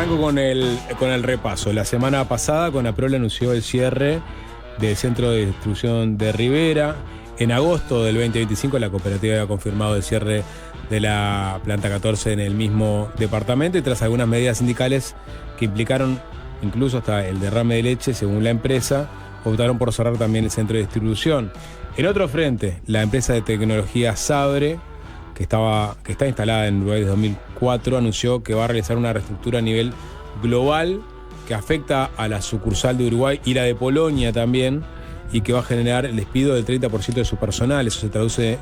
Arranco con el repaso. La semana pasada, Conaprol anunció el cierre del centro de distribución de Rivera. En agosto del 2025, la cooperativa había confirmado el cierre de la planta 14 en el mismo departamento y tras algunas medidas sindicales que implicaron incluso hasta el derrame de leche, según la empresa, optaron por cerrar también el centro de distribución. En otro frente, la empresa de tecnología Sabre, que está instalada en Uruguay desde 2004, anunció que va a realizar una reestructura a nivel global que afecta a la sucursal de Uruguay y la de Polonia también, y que va a generar el despido del 30% de su personal. Eso se traduce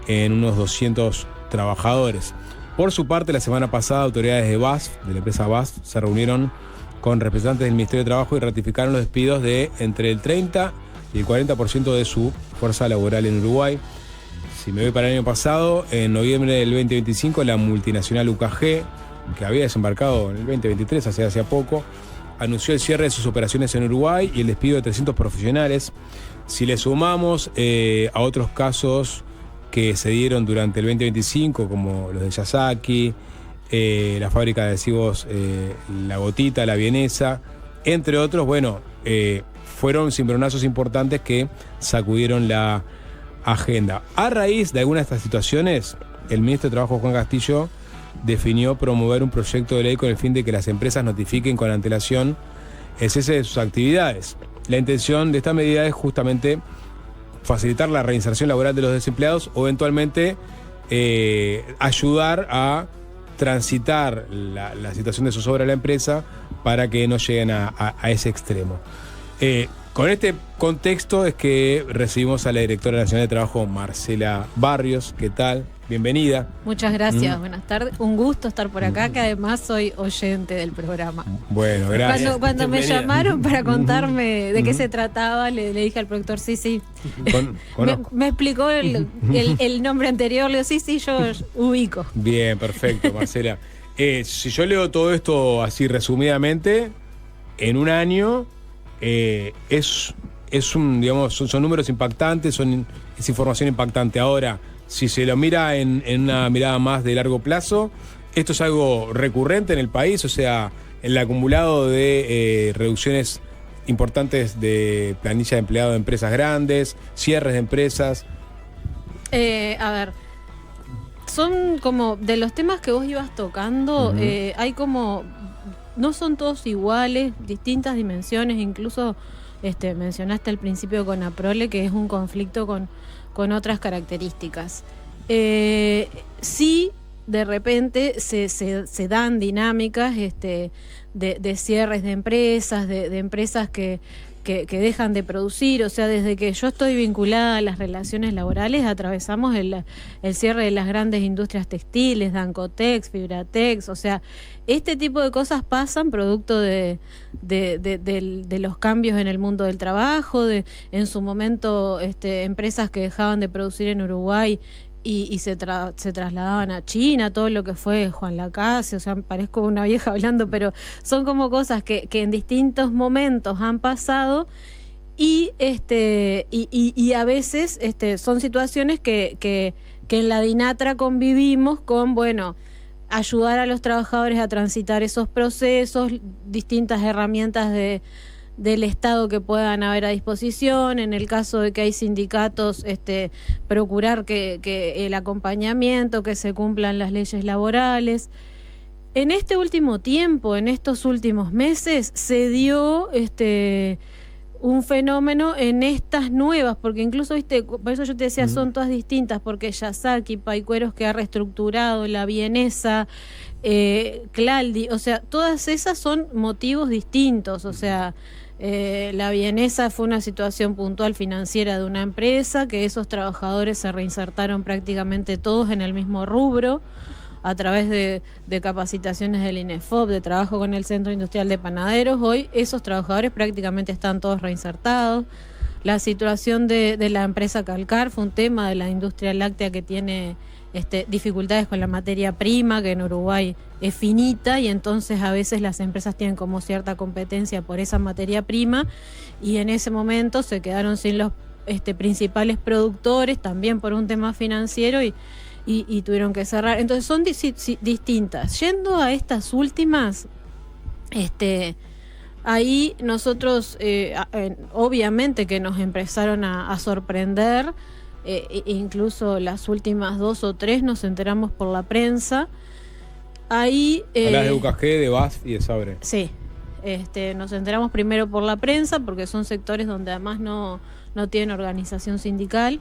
en unos 200 trabajadores. Por su parte, la semana pasada, autoridades de BASF, de la empresa BASF, se reunieron con representantes del Ministerio de Trabajo y ratificaron los despidos de entre el 30 y el 40% de su fuerza laboral en Uruguay. Si me voy para el año pasado, en noviembre del 2025, la multinacional UKG, que había desembarcado en el 2023, hace poco, anunció el cierre de sus operaciones en Uruguay y el despido de 300 profesionales. Si le sumamos a otros casos que se dieron durante el 2025, como los de Yasaki, la fábrica de adhesivos La Gotita, La Vienesa, entre otros, fueron cimbronazos importantes que sacudieron la agenda. A raíz de algunas de estas situaciones, el ministro de Trabajo, Juan Castillo, definió promover un proyecto de ley con el fin de que las empresas notifiquen con antelación el cese de sus actividades. La intención de esta medida es justamente facilitar la reinserción laboral de los desempleados o eventualmente ayudar a transitar la situación de zozobra de la empresa para que no lleguen a ese extremo. Con este contexto es que recibimos a la directora nacional de Trabajo, Marcela Barrios. ¿Qué tal? Bienvenida. Muchas gracias, buenas tardes. Un gusto estar por acá, que además soy oyente del programa. Bueno, gracias. Cuando me llamaron para contarme de qué se trataba, le dije al productor, sí. Me explicó el nombre anterior, le digo, sí, yo ubico. Bien, perfecto, Marcela. Si yo leo todo esto así resumidamente, en un año son números impactantes, es información impactante. Ahora, si se lo mira en una mirada más de largo plazo, esto es algo recurrente en el país, o sea, el acumulado de reducciones importantes de planilla de empleados de empresas grandes, cierres de empresas. A ver, son como de los temas que vos ibas tocando, hay como, no son todos iguales, distintas dimensiones, incluso mencionaste al principio con Conaprol, que es un conflicto con otras características. Sí, de repente se dan dinámicas de cierres de empresas, de empresas que dejan de producir. O sea, desde que yo estoy vinculada a las relaciones laborales, atravesamos el cierre de las grandes industrias textiles, Dancotex, Fibratex. O sea, este tipo de cosas pasan producto de los cambios en el mundo del trabajo, en su momento empresas que dejaban de producir en Uruguay y se trasladaban a China, todo lo que fue Juan Lacase. O sea, parezco una vieja hablando, pero son como cosas que en distintos momentos han pasado y a veces son situaciones que en la DINATRA convivimos con, ayudar a los trabajadores a transitar esos procesos, distintas herramientas del Estado que puedan haber a disposición. En el caso de que hay sindicatos, procurar que el acompañamiento, que se cumplan las leyes laborales. En este último tiempo, en estos últimos meses, se dio un fenómeno en estas nuevas, porque incluso, por eso yo te decía, son todas distintas, porque Yasaki, Paicueros, que ha reestructurado, La Vienesa, Claldi, o sea, todas esas son motivos distintos. O sea, La Vienesa fue una situación puntual financiera de una empresa, que esos trabajadores se reinsertaron prácticamente todos en el mismo rubro, a través de capacitaciones del INEFOP, de trabajo con el Centro Industrial de Panaderos. Hoy esos trabajadores prácticamente están todos reinsertados. La situación de la empresa Calcar fue un tema de la industria láctea que tiene dificultades con la materia prima, que en Uruguay es finita, y entonces a veces las empresas tienen como cierta competencia por esa materia prima, y en ese momento se quedaron sin los principales productores, también por un tema financiero, y tuvieron que cerrar. Entonces son distintas. Yendo a estas últimas, Ahí nosotros, obviamente que nos empezaron a sorprender, incluso las últimas 2 o 3 nos enteramos por la prensa. Ahí, hablas de UKG, de BASF y de Sabre. Sí, nos enteramos primero por la prensa, porque son sectores donde además no tienen organización sindical.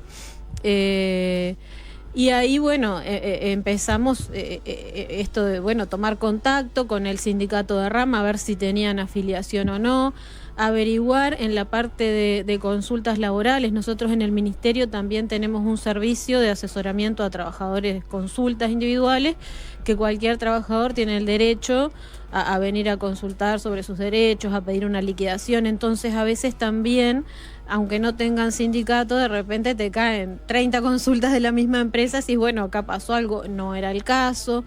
Y ahí, bueno, empezamos esto de, bueno, tomar contacto con el sindicato de rama, a ver si tenían afiliación o no, averiguar en la parte de consultas laborales. Nosotros en el Ministerio también tenemos un servicio de asesoramiento a trabajadores, consultas individuales, que cualquier trabajador tiene el derecho a venir a consultar sobre sus derechos, a pedir una liquidación. Entonces, a veces también, aunque no tengan sindicato, de repente te caen 30 consultas de la misma empresa, si bueno, acá pasó algo, no era el caso,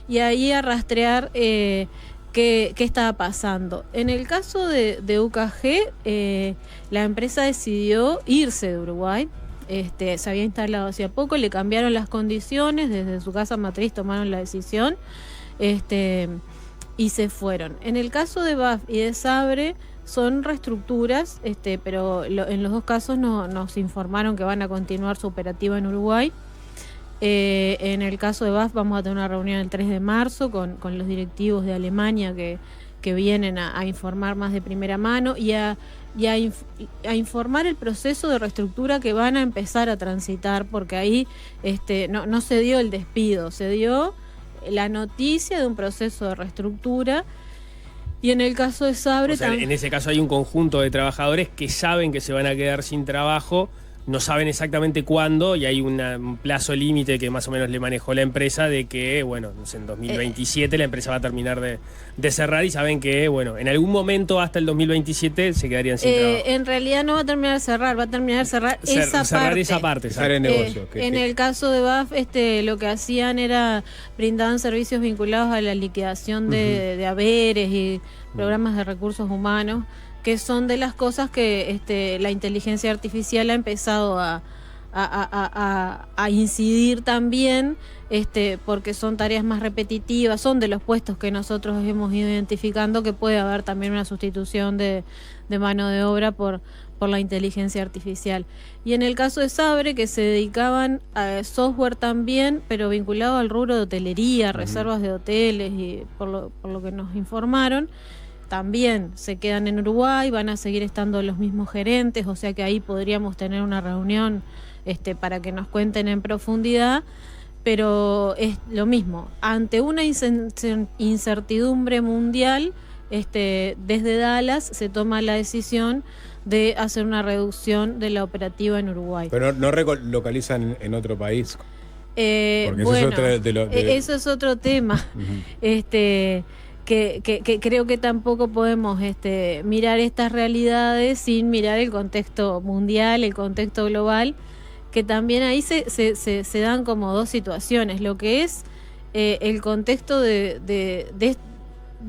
y ahí a rastrear qué estaba pasando. En el caso de UKG, la empresa decidió irse de Uruguay. Se había instalado hacía poco, le cambiaron las condiciones, desde su casa matriz tomaron la decisión, y se fueron. En el caso de BASF y de Sabre, son reestructuras, pero en los dos casos nos informaron que van a continuar su operativa en Uruguay. En el caso de BASF vamos a tener una reunión el 3 de marzo con los directivos de Alemania que vienen a informar más de primera mano y a informar el proceso de reestructura que van a empezar a transitar, porque ahí no se dio el despido, se dio la noticia de un proceso de reestructura. Y en el caso de Sabre, o sea, en ese caso hay un conjunto de trabajadores que saben que se van a quedar sin trabajo, no saben exactamente cuándo, y hay un plazo límite que más o menos le manejó la empresa de que, bueno, no sé, en 2027 la empresa va a terminar de cerrar, y saben que, bueno, en algún momento hasta el 2027 se quedarían sin trabajo. En realidad no va a terminar de cerrar, va a terminar de cerrar esa parte. Cerrar el negocio. En el caso de BASF, lo que hacían era brindaban servicios vinculados a la liquidación de haberes y programas de recursos humanos, que son de las cosas que la inteligencia artificial ha empezado a incidir también, porque son tareas más repetitivas, son de los puestos que nosotros hemos ido identificando que puede haber también una sustitución de mano de obra por la inteligencia artificial. Y en el caso de Sabre, que se dedicaban a software también, pero vinculado al rubro de hotelería, reservas de hoteles, y por lo que nos informaron, también se quedan en Uruguay, van a seguir estando los mismos gerentes, o sea que ahí podríamos tener una reunión para que nos cuenten en profundidad, pero es lo mismo, ante una incertidumbre mundial, desde Dallas se toma la decisión de hacer una reducción de la operativa en Uruguay. Pero no relocalizan en otro país. Porque bueno, eso es otro tema. Que creo que tampoco podemos mirar estas realidades sin mirar el contexto mundial, el contexto global, que también ahí se dan como dos situaciones. Lo que es el contexto de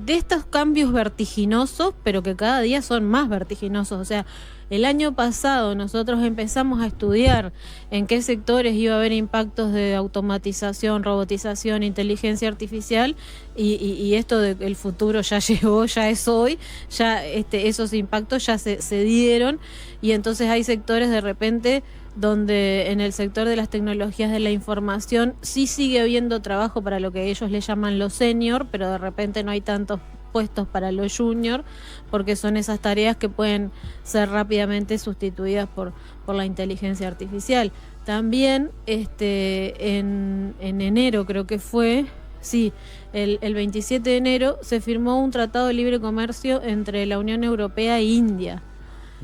estos cambios vertiginosos, pero que cada día son más vertiginosos. O sea, el año pasado nosotros empezamos a estudiar en qué sectores iba a haber impactos de automatización, robotización, inteligencia artificial, y esto del futuro ya llegó, ya es hoy, ya esos impactos ya se dieron, y entonces hay sectores de repente donde en el sector de las tecnologías de la información sí sigue habiendo trabajo para lo que ellos le llaman los senior, pero de repente no hay tantos puestos para los junior, porque son esas tareas que pueden ser rápidamente sustituidas por la inteligencia artificial. También en enero creo que fue, sí, el 27 de enero se firmó un tratado de libre comercio entre la Unión Europea e India.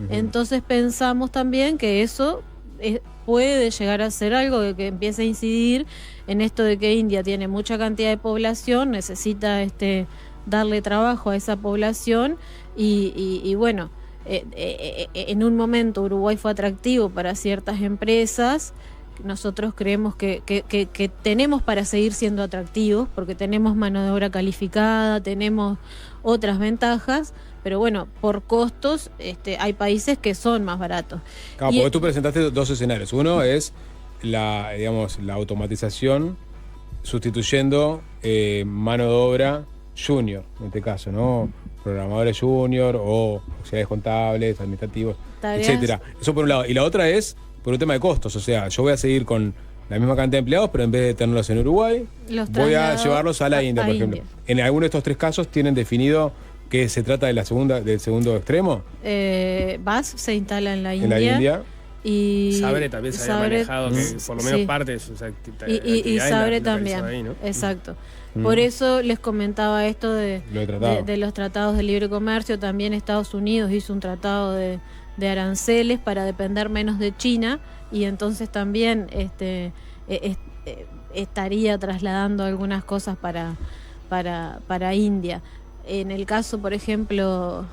Entonces pensamos también que eso puede llegar a ser algo que empiece a incidir en esto de que India tiene mucha cantidad de población, necesita darle trabajo a esa población, y bueno, en un momento Uruguay fue atractivo para ciertas empresas. Nosotros creemos que tenemos para seguir siendo atractivos, porque tenemos mano de obra calificada, tenemos otras ventajas, pero bueno, por costos hay países que son más baratos. Claro, porque tú presentaste dos escenarios. Uno es la automatización sustituyendo mano de obra junior, en este caso, ¿no? programadores junior o auxiliares contables, administrativos, Tareas. etcétera. Eso por un lado. Y la otra es por un tema de costos. O sea, yo voy a seguir con la misma cantidad de empleados, pero en vez de tenerlos en Uruguay, voy a llevarlos a la India, por ejemplo. En alguno de estos 3 casos tienen definido que se trata de del segundo extremo. VAS se instala en la En la India. Y Sabre también se había manejado, que por lo menos sí. parte de sus y actividades Sabre las también, realizó ahí, ¿no? exacto. Por eso les comentaba esto de los tratados de libre comercio. También Estados Unidos hizo un tratado de aranceles para depender menos de China, y entonces también estaría trasladando algunas cosas para India. En el caso, por ejemplo,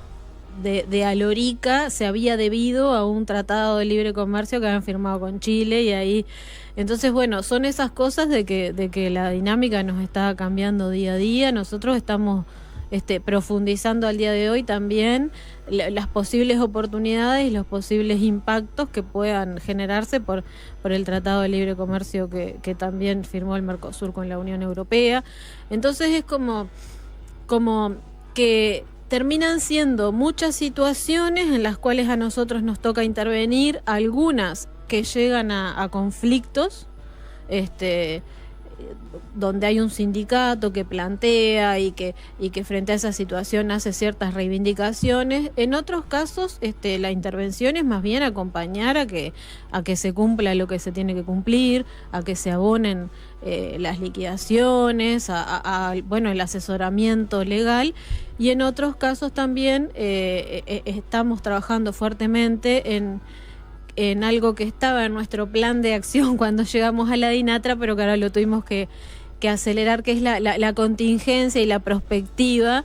de Alorica, se había debido a un tratado de libre comercio que habían firmado con Chile, y ahí, entonces bueno, son esas cosas de que la dinámica nos está cambiando día a día. Nosotros estamos profundizando al día de hoy también las posibles oportunidades y los posibles impactos que puedan generarse por el Tratado de Libre Comercio que también firmó el Mercosur con la Unión Europea. Entonces es como que terminan siendo muchas situaciones en las cuales a nosotros nos toca intervenir, algunas que llegan a conflictos, donde hay un sindicato que plantea y que frente a esa situación hace ciertas reivindicaciones. En otros casos, la intervención es más bien acompañar a que se cumpla lo que se tiene que cumplir, a que se abonen las liquidaciones, bueno, el asesoramiento legal. Y en otros casos también estamos trabajando fuertemente en algo que estaba en nuestro plan de acción cuando llegamos a la DINATRA, pero que ahora lo tuvimos que acelerar, que es la contingencia y la prospectiva.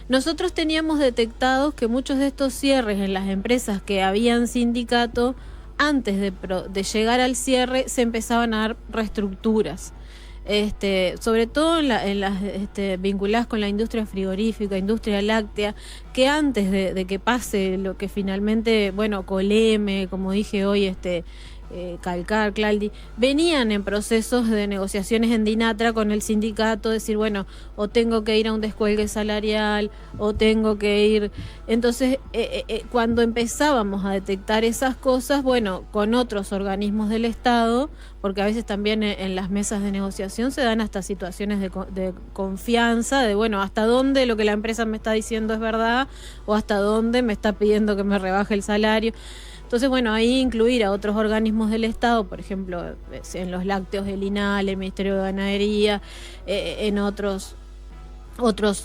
Nosotros teníamos detectados que muchos de estos cierres en las empresas que habían sindicato, antes de llegar al cierre, se empezaban a dar reestructuras. Sobre todo en las vinculadas con la industria frigorífica, industria láctea, que antes de que pase lo que finalmente, bueno, Coleme, como dije hoy, Calcar, Claldi, venían en procesos de negociaciones en DINATRA con el sindicato, decir, bueno, o tengo que ir a un descuelgue salarial, o tengo que ir. Entonces, cuando empezábamos a detectar esas cosas, bueno, con otros organismos del Estado, porque a veces también en las mesas de negociación se dan hasta situaciones de confianza, de, bueno, hasta dónde lo que la empresa me está diciendo es verdad, o hasta dónde me está pidiendo que me rebaje el salario. Entonces, bueno, ahí incluir a otros organismos del Estado, por ejemplo, en los lácteos del INAL, el Ministerio de Ganadería, en otros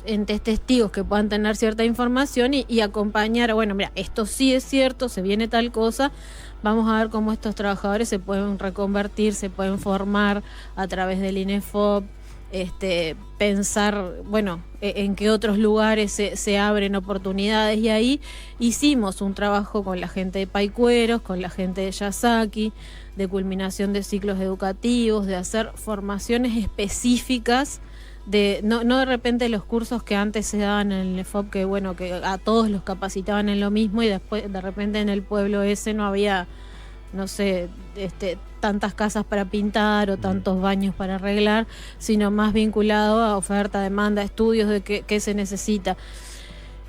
entes testigos que puedan tener cierta información y acompañar, bueno, mira, esto sí es cierto, se viene tal cosa, vamos a ver cómo estos trabajadores se pueden reconvertir, se pueden formar a través del INEFOP, pensar, bueno, en qué otros lugares se abren oportunidades, y ahí hicimos un trabajo con la gente de Paicueros, con la gente de Yasaki, de culminación de ciclos educativos, de hacer formaciones específicas, no de repente los cursos que antes se daban en el EFOP, que bueno, que a todos los capacitaban en lo mismo, y después de repente en el pueblo ese no había, no sé, tantas casas para pintar o tantos baños para arreglar, sino más vinculado a oferta, demanda, estudios de qué se necesita.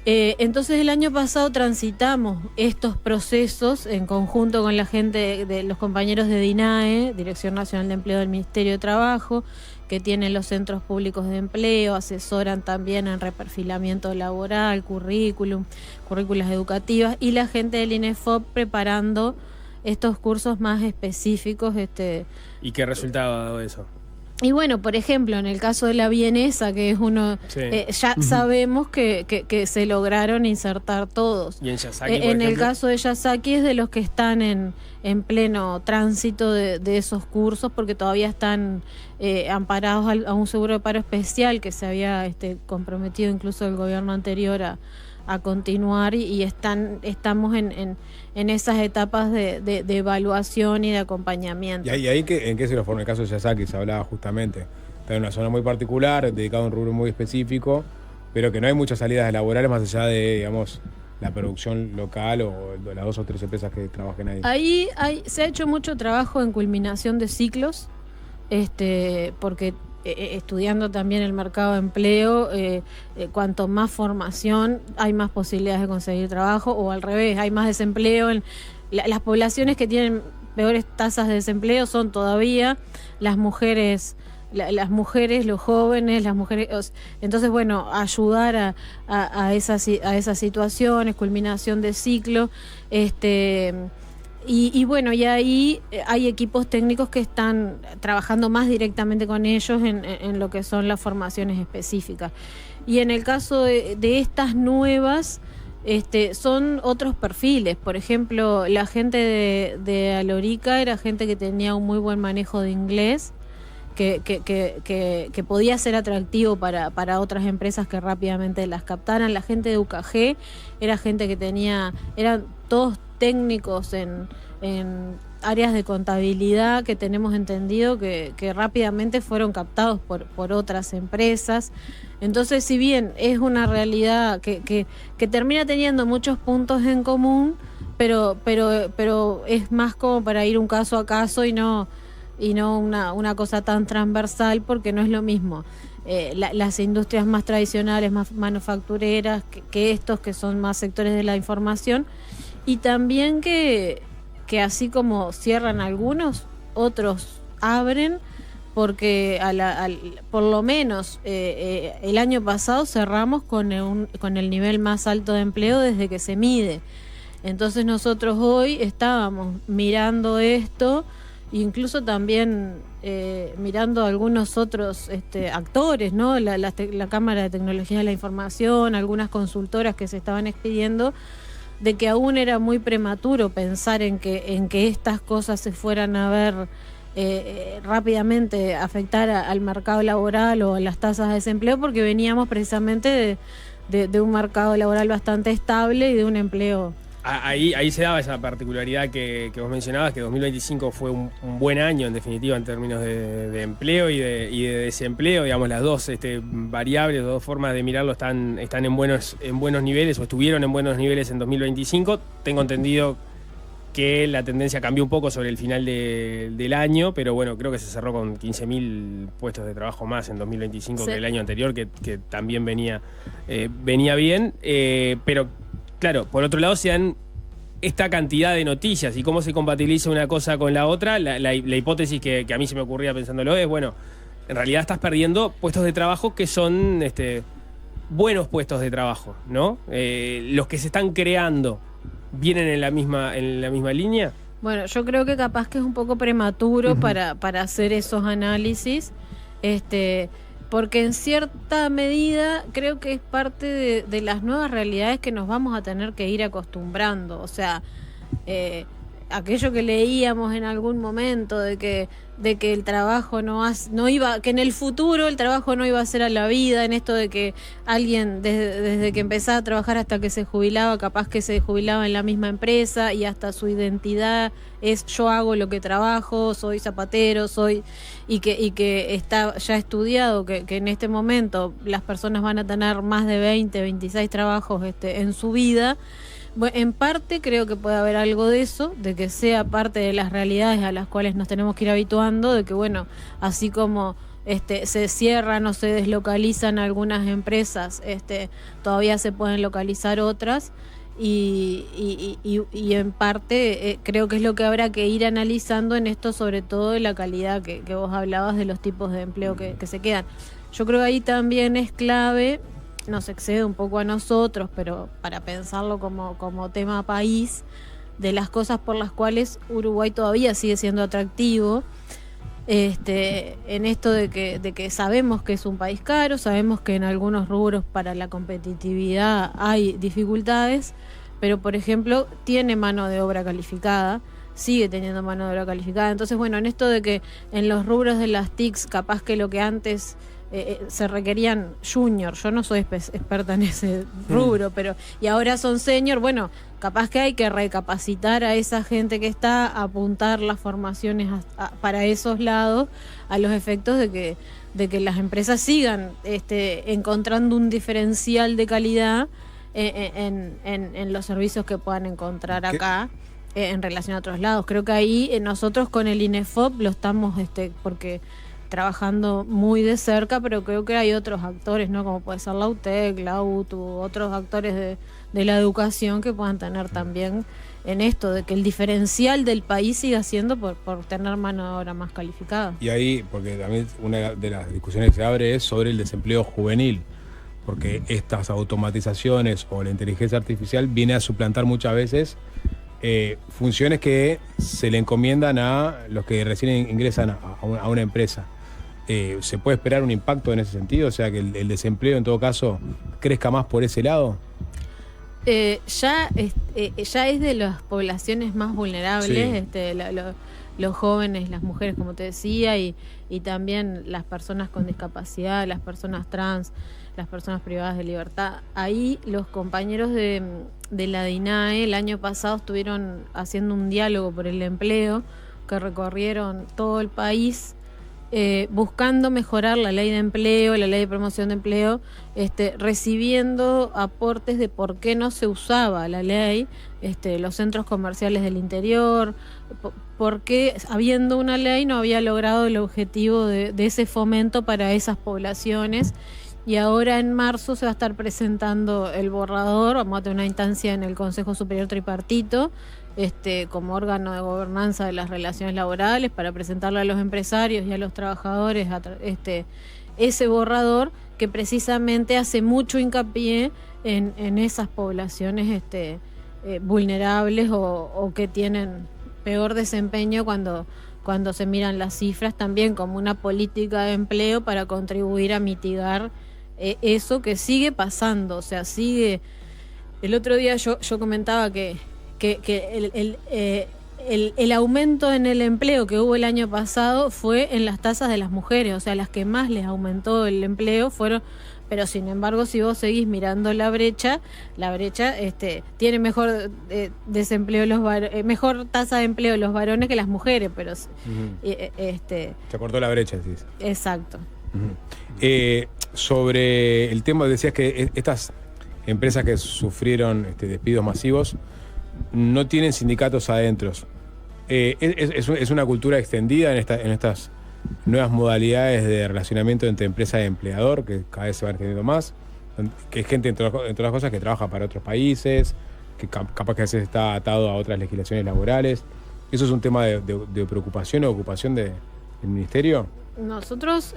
Entonces el año pasado transitamos estos procesos en conjunto con la gente de los compañeros de DINAE, Dirección Nacional de Empleo del Ministerio de Trabajo, que tienen los centros públicos de empleo, asesoran también en reperfilamiento laboral, currículas educativas, y la gente del INEFOP preparando estos cursos más específicos. ¿Y qué resultado ha dado eso? Y bueno, por ejemplo, en el caso de la vienesa, que es uno, sí. Ya sabemos que se lograron insertar todos. ¿Y en Yasaki, en el caso de Yasaki es de los que están en pleno tránsito de esos cursos, porque todavía están amparados a un seguro de paro especial que se había comprometido incluso el gobierno anterior a continuar, y estamos en esas etapas de evaluación y de acompañamiento. ¿Y ahí en qué se lo forma? En el caso de Yasaki se hablaba justamente, está en una zona muy particular, dedicado a un rubro muy específico, pero que no hay muchas salidas laborales más allá de, digamos, la producción local o las 2 o 3 empresas que trabajen ahí. Se ha hecho mucho trabajo en culminación de ciclos, porque estudiando también el mercado de empleo, cuanto más formación hay más posibilidades de conseguir trabajo, o al revés, hay más desempleo. Las poblaciones que tienen peores tasas de desempleo son todavía las mujeres, los jóvenes, las mujeres. Entonces, bueno, ayudar a esas situaciones, culminación de ciclo, y bueno, y ahí hay equipos técnicos que están trabajando más directamente con ellos en lo que son las formaciones específicas. Y en el caso de estas nuevas, son otros perfiles. Por ejemplo, la gente de Alorica era gente que tenía un muy buen manejo de inglés, que podía ser atractivo para otras empresas que rápidamente las captaran. La gente de UKG era gente que eran todos técnicos en áreas de contabilidad, que tenemos entendido que rápidamente fueron captados por otras empresas. Entonces, si bien es una realidad que termina teniendo muchos puntos en común, pero es más como para ir un caso a caso y no una cosa tan transversal, porque no es lo mismo las industrias más tradicionales, más manufactureras, que estos que son más sectores de la información. Y también que así como cierran algunos, otros abren, porque por lo menos el año pasado cerramos con el nivel más alto de empleo desde que se mide. Entonces nosotros hoy estábamos mirando esto, incluso también mirando algunos otros actores, ¿no? La Cámara de Tecnología de la Información, algunas consultoras que se estaban expidiendo, de que aún era muy prematuro pensar en que estas cosas se fueran a ver rápidamente afectar al mercado laboral o a las tasas de desempleo, porque veníamos precisamente de un mercado laboral bastante estable y de un empleo. Ahí se daba esa particularidad que vos mencionabas, que 2025 fue un buen año, en definitiva, en términos de empleo y de desempleo. Digamos, las dos variables, las dos formas de mirarlo están en buenos niveles, o estuvieron en buenos niveles en 2025. Tengo entendido que la tendencia cambió un poco sobre el final del año, pero bueno, creo que se cerró con 15.000 puestos de trabajo más en 2025 que el año anterior, que también venía bien, pero claro, por otro lado se dan esta cantidad de noticias y cómo se compatibiliza una cosa con la otra. La hipótesis que a mí se me ocurría pensándolo es, bueno, en realidad estás perdiendo puestos de trabajo que son buenos puestos de trabajo, ¿no? Los que se están creando vienen en la misma línea. Bueno, yo creo que capaz que es un poco prematuro para hacer esos análisis, porque en cierta medida creo que es parte de las nuevas realidades que nos vamos a tener que ir acostumbrando. O sea, aquello que leíamos en algún momento de que el trabajo no iba, que en el futuro el trabajo no iba a ser a la vida, en esto de que alguien desde que empezaba a trabajar hasta que se jubilaba, capaz que se jubilaba en la misma empresa, y hasta su identidad es: yo hago lo que trabajo, soy zapatero, y que está ya estudiado que en este momento las personas van a tener más de 20, 26 trabajos en su vida. Bueno, en parte creo que puede haber algo de eso, de que sea parte de las realidades a las cuales nos tenemos que ir habituando, de que, bueno, así como se cierran o se deslocalizan algunas empresas, todavía se pueden localizar otras, y en parte creo que es lo que habrá que ir analizando en esto, sobre todo de la calidad que vos hablabas, de los tipos de empleo que se quedan. Yo creo que ahí también es clave, nos excede un poco a nosotros, pero para pensarlo como tema país, de las cosas por las cuales Uruguay todavía sigue siendo atractivo, en esto de que sabemos que es un país caro, sabemos que en algunos rubros para la competitividad hay dificultades, pero por ejemplo tiene mano de obra calificada, sigue teniendo mano de obra calificada. Entonces, bueno, en esto de que en los rubros de las TICs, capaz que lo que antes se requerían junior, yo no soy experta en ese rubro, pero y ahora son senior, bueno, capaz que hay que recapacitar a esa gente que está, apuntar las formaciones para esos lados, a los efectos de que las empresas sigan encontrando un diferencial de calidad en los servicios que puedan encontrar acá en relación a otros lados. Creo que ahí nosotros con el INEFOP lo estamos, porque trabajando muy de cerca, pero creo que hay otros actores, ¿no? Como puede ser la UTEC, la UTU, otros actores de la educación que puedan tener también en esto, de que el diferencial del país siga siendo por tener mano de obra más calificada. Y ahí, porque también una de las discusiones que se abre es sobre el desempleo juvenil, porque estas automatizaciones o la inteligencia artificial viene a suplantar muchas veces funciones que se le encomiendan a los que recién ingresan a una empresa. ¿Se puede esperar un impacto en ese sentido? O sea, que el desempleo en todo caso crezca más por ese lado. Ya es de las poblaciones más vulnerables, Sí. Los jóvenes, las mujeres, como te decía, y también las personas con discapacidad, las personas trans, las personas privadas de libertad. Ahí los compañeros de la DINAE el año pasado estuvieron haciendo un diálogo por el empleo, que recorrieron todo el país, buscando mejorar la ley de empleo, la ley de promoción de empleo, recibiendo aportes de por qué no se usaba la ley, los centros comerciales del interior, por qué habiendo una ley no había logrado el objetivo de ese fomento para esas poblaciones. Y ahora en marzo se va a estar presentando el borrador, vamos a tener una instancia en el Consejo Superior Tripartito, como órgano de gobernanza de las relaciones laborales, para presentarlo a los empresarios y a los trabajadores ese borrador que precisamente hace mucho hincapié en esas poblaciones vulnerables o que tienen peor desempeño cuando se miran las cifras, también como una política de empleo para contribuir a mitigar eso que sigue pasando. O sea, sigue. El otro día yo comentaba que el aumento en el empleo que hubo el año pasado fue en las tasas de las mujeres, o sea, las que más les aumentó el empleo fueron, pero sin embargo, si vos seguís mirando la brecha tiene mejor desempleo mejor tasa de empleo los varones que las mujeres, pero Se cortó la brecha, decís. exacto. Sobre el tema, decías que estas empresas que sufrieron despidos masivos no tienen sindicatos adentro. Es una cultura extendida en estas nuevas modalidades de relacionamiento entre empresa y empleador, que cada vez se va extendiendo más, que es gente, entre otras cosas, que trabaja para otros países, que capaz que a veces está atado a otras legislaciones laborales. ¿Eso es un tema de preocupación o ocupación del ministerio? Nosotros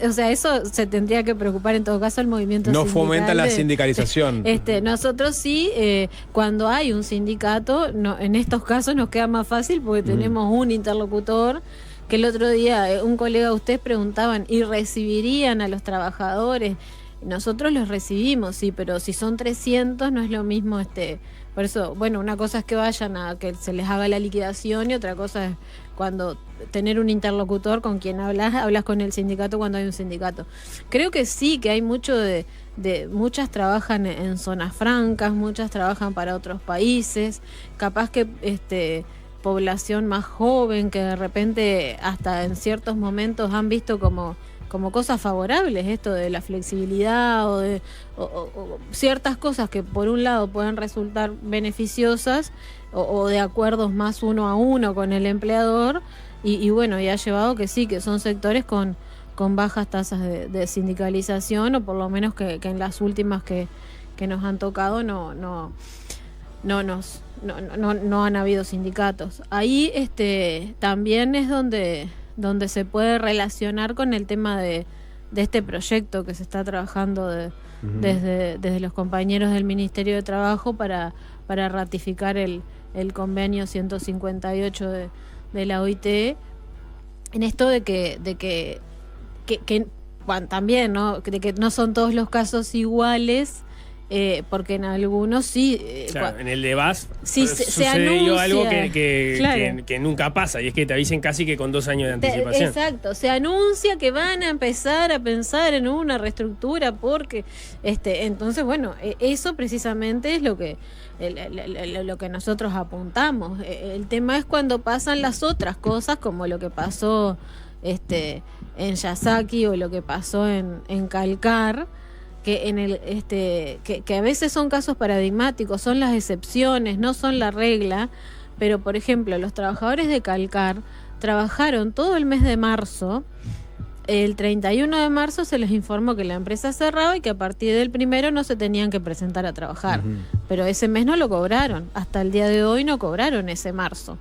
o sea, eso se tendría que preocupar en todo caso el movimiento No sindical. fomenta la sindicalización. Nosotros sí, cuando hay un sindicato, en estos casos nos queda más fácil porque tenemos un interlocutor. Que el otro día un colega de ustedes preguntaban, ¿y recibirían a los trabajadores? Nosotros los recibimos, sí, pero si son 300 no es lo mismo. Por eso, bueno, una cosa es que vayan a que se les haga la liquidación y otra cosa es cuando tener un interlocutor con quien hablas con el sindicato cuando hay un sindicato. Creo que sí, que hay mucho muchas trabajan en zonas francas, muchas trabajan para otros países, capaz que población más joven que de repente hasta en ciertos momentos han visto como cosas favorables esto de la flexibilidad o ciertas cosas que por un lado pueden resultar beneficiosas o de acuerdos más uno a uno con el empleador y bueno, y ha llevado que sí, que son sectores con bajas tasas de sindicalización, o por lo menos que en las últimas que nos han tocado no han habido sindicatos. Ahí también es donde se puede relacionar con el tema de este proyecto que se está trabajando desde los compañeros del Ministerio de Trabajo para ratificar el convenio 158 de la OIT, en esto de que bueno, también, ¿no? De que no son todos los casos iguales. Porque en algunos sí. Claro, en el de VAS sí, sucedió anuncia, algo claro, que nunca pasa, y es que te avisen casi que con 2 años de anticipación. Exacto, se anuncia que van a empezar a pensar en una reestructura porque entonces bueno, eso precisamente es lo que nosotros apuntamos. El tema es cuando pasan las otras cosas, como lo que pasó en Yasaki o lo que pasó en Calcar, que a veces son casos paradigmáticos, son las excepciones, no son la regla, pero por ejemplo, los trabajadores de Calcar trabajaron todo el mes de marzo. El 31 de marzo se les informó que la empresa cerraba y que a partir del 1 no se tenían que presentar a trabajar. Pero ese mes no lo cobraron. Hasta el día de hoy no cobraron ese marzo.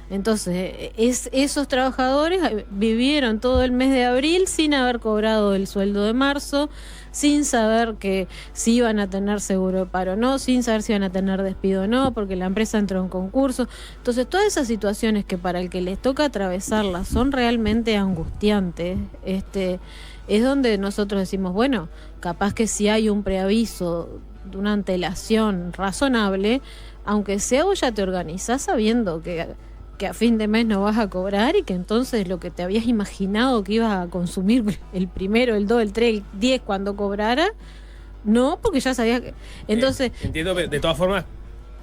Entonces, esos trabajadores vivieron todo el mes de abril sin haber cobrado el sueldo de marzo, sin saber que si iban a tener seguro de paro o no, sin saber si iban a tener despido o no, porque la empresa entró en concurso. Entonces, todas esas situaciones que para el que les toca atravesarlas son realmente angustiantes, es donde nosotros decimos, bueno, capaz que si hay un preaviso, una antelación razonable, aunque sea vos ya te organizás sabiendo que a fin de mes no vas a cobrar y que entonces lo que te habías imaginado que ibas a consumir el 1, el 2, el 3, el 10 cuando cobrara, no, porque ya sabías que... Entonces... entiendo, pero de todas formas,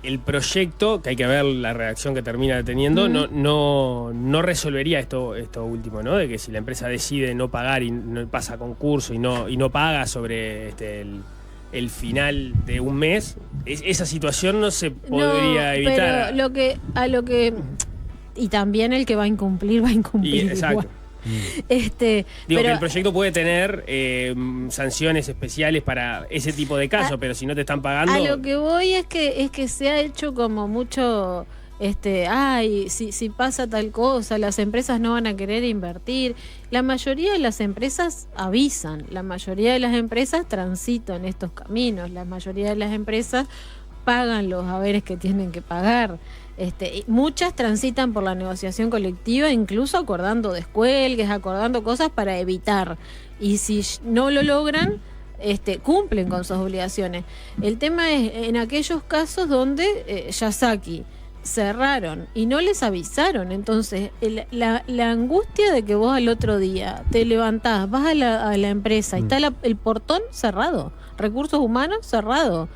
el proyecto, que hay que ver la redacción que termina teniendo, no resolvería esto último, ¿no? De que si la empresa decide no pagar y no pasa concurso y no paga sobre el final de un mes, esa situación no se podría evitar. Pero y también el que va a incumplir Exacto. Igual. Digo que el proyecto puede tener sanciones especiales para ese tipo de casos, pero si no te están pagando... A lo que voy es que se ha hecho como mucho... si pasa tal cosa, las empresas no van a querer invertir. La mayoría de las empresas avisan, la mayoría de las empresas transitan estos caminos, la mayoría de las empresas pagan los haberes que tienen que pagar. Muchas transitan por la negociación colectiva, incluso acordando descuelgues, acordando cosas para evitar. Y si no lo logran, cumplen con sus obligaciones. El tema es en aquellos casos donde Yasaki cerraron y no les avisaron. Entonces, la angustia de que vos al otro día te levantás, vas a la empresa y está el portón cerrado, recursos humanos cerrado.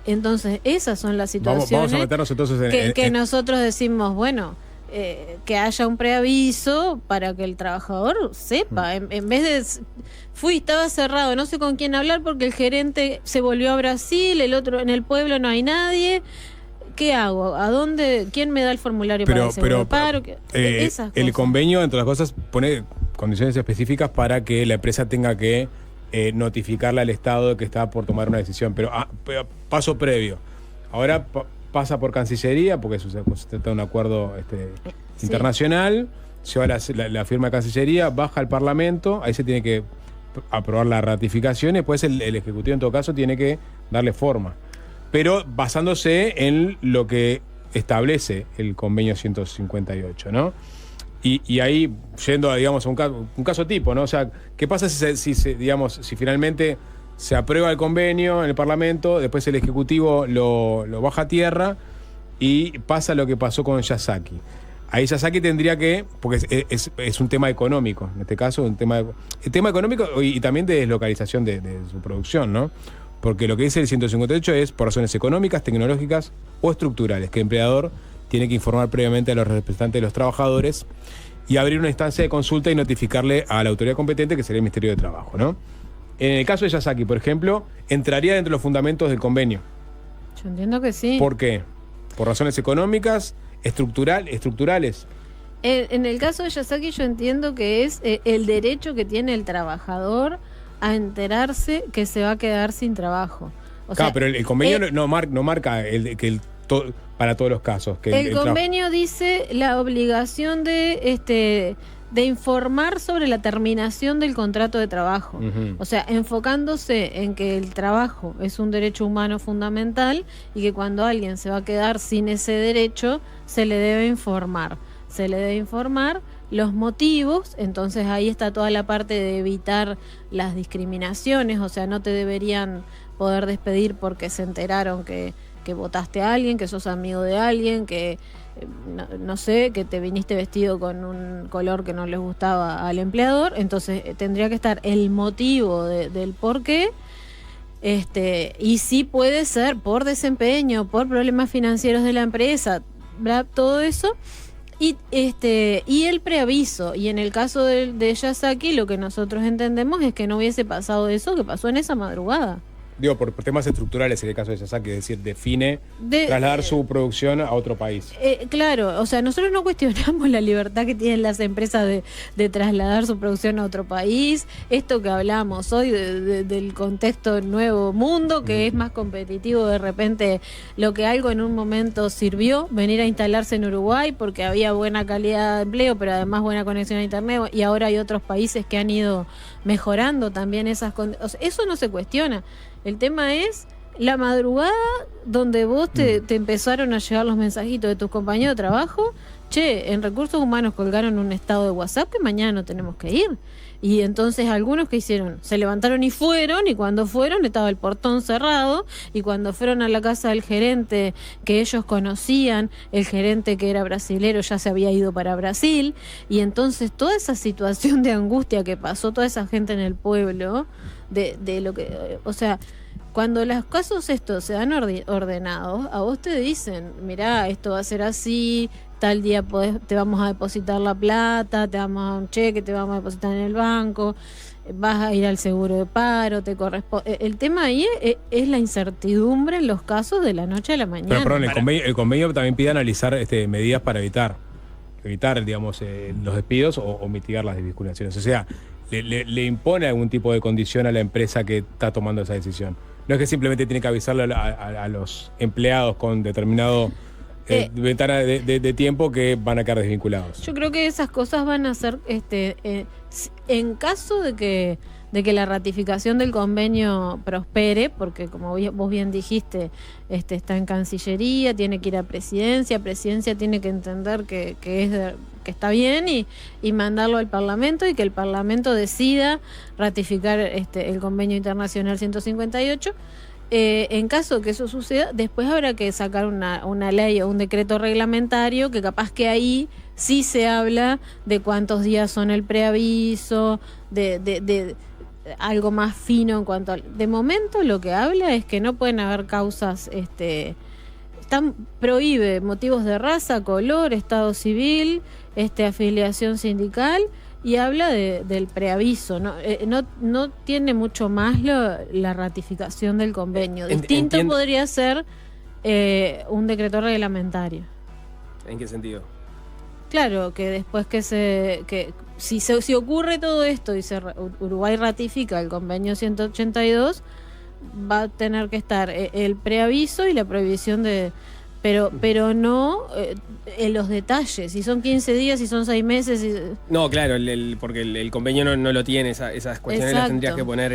Entonces, esas son las situaciones vamos a meternos entonces que nosotros decimos, bueno, que haya un preaviso para que el trabajador sepa. En vez de, estaba cerrado, no sé con quién hablar porque el gerente se volvió a Brasil, el otro en el pueblo no hay nadie. ¿Qué hago? ¿A dónde? ¿Quién me da el formulario para el seguro de paro? Esas el cosas. convenio, entre las cosas, pone condiciones específicas para que la empresa tenga que notificarle al Estado de que está por tomar una decisión. Pero paso previo. Ahora pasa por Cancillería, porque se trata de un acuerdo internacional, lleva la firma de Cancillería, baja al Parlamento, ahí se tiene que aprobar la ratificación y después el Ejecutivo en todo caso tiene que darle forma. Pero basándose en lo que establece el convenio 158, ¿no? Y ahí, yendo a, digamos, a un caso tipo, ¿no? O sea, ¿qué pasa si finalmente se aprueba el convenio en el Parlamento, después el Ejecutivo lo baja a tierra y pasa lo que pasó con Yasaki? Ahí Yasaki tendría que, porque es un tema económico, en este caso, el tema económico y también de deslocalización de su producción, ¿no? Porque lo que dice el 158 es por razones económicas, tecnológicas o estructurales, que el empleador tiene que informar previamente a los representantes de los trabajadores y abrir una instancia de consulta y notificarle a la autoridad competente, que sería el Ministerio de Trabajo, ¿no? En el caso de Yasaki, por ejemplo, entraría dentro de los fundamentos del convenio. Yo entiendo que sí. ¿Por qué? ¿Por razones económicas, estructurales? En el caso de Yasaki yo entiendo que es el derecho que tiene el trabajador a enterarse que se va a quedar sin trabajo. Claro, pero el convenio no marca para todos los casos. Que el convenio dice la obligación de informar sobre la terminación del contrato de trabajo. Uh-huh. O sea, enfocándose en que el trabajo es un derecho humano fundamental y que cuando alguien se va a quedar sin ese derecho, se le debe informar. Se le debe informar los motivos, entonces ahí está toda la parte de evitar las discriminaciones, o sea, no te deberían poder despedir porque se enteraron que votaste a alguien, que sos amigo de alguien, que no sé, que te viniste vestido con un color que no les gustaba al empleador. Entonces tendría que estar el motivo del por qué, y sí puede ser por desempeño, por problemas financieros de la empresa, ¿verdad? Todo eso. Y el preaviso. Y en el caso de Yasaki, lo que nosotros entendemos es que no hubiese pasado eso que pasó en esa madrugada. Digo, por temas estructurales en el caso de Yasaki, es decir, define trasladar su producción a otro país. Claro, o sea, nosotros no cuestionamos la libertad que tienen las empresas de trasladar su producción a otro país. Esto que hablamos hoy del contexto nuevo mundo, que es más competitivo de repente, lo que algo en un momento sirvió, venir a instalarse en Uruguay porque había buena calidad de empleo, pero además buena conexión a internet, y ahora hay otros países que han ido mejorando también esas condiciones. O sea, eso no se cuestiona. El tema es la madrugada donde vos te empezaron a llegar los mensajitos de tus compañeros de trabajo. Che, en Recursos Humanos colgaron un estado de WhatsApp que mañana no tenemos que ir. Y entonces algunos que hicieron, se levantaron y fueron, y cuando fueron estaba el portón cerrado, y cuando fueron a la casa del gerente que ellos conocían, el gerente que era brasilero ya se había ido para Brasil, y entonces toda esa situación de angustia que pasó toda esa gente en el pueblo, de lo que, o sea, cuando los casos estos se dan ordenados, a vos te dicen, mirá, esto va a ser así, tal día te vamos a depositar la plata, te vamos a dar un cheque, te vamos a depositar en el banco, vas a ir al seguro de paro, te corresponde. El tema ahí es la incertidumbre en los casos de la noche a la mañana. Pero perdón, el convenio también pide analizar medidas para evitar, digamos, los despidos o mitigar las desvinculaciones. O sea, le impone algún tipo de condición a la empresa que está tomando esa decisión. No es que simplemente tiene que avisarle a los empleados con determinado ventana de tiempo que van a quedar desvinculados. Yo creo que esas cosas van a ser, en caso de que la ratificación del convenio prospere, porque como vos bien dijiste, está en Cancillería, tiene que ir a Presidencia tiene que entender que está bien y mandarlo al Parlamento, y que el Parlamento decida ratificar el convenio internacional 158. En caso que eso suceda, después habrá que sacar una ley o un decreto reglamentario que capaz que ahí sí se habla de cuántos días son el preaviso, de algo más fino en cuanto de momento lo que habla es que no pueden haber causas, prohíbe motivos de raza, color, estado civil, afiliación sindical, y habla del preaviso. No tiene mucho más la ratificación del convenio. Distinto podría ser un decreto reglamentario. ¿En qué sentido? Claro, que después si ocurre todo esto y Uruguay ratifica el convenio 182, va a tener que estar el preaviso y la prohibición pero no en los detalles, si son 15 días, si son 6 meses. No, claro, porque el convenio no lo tiene, esas cuestiones las tendrías que poner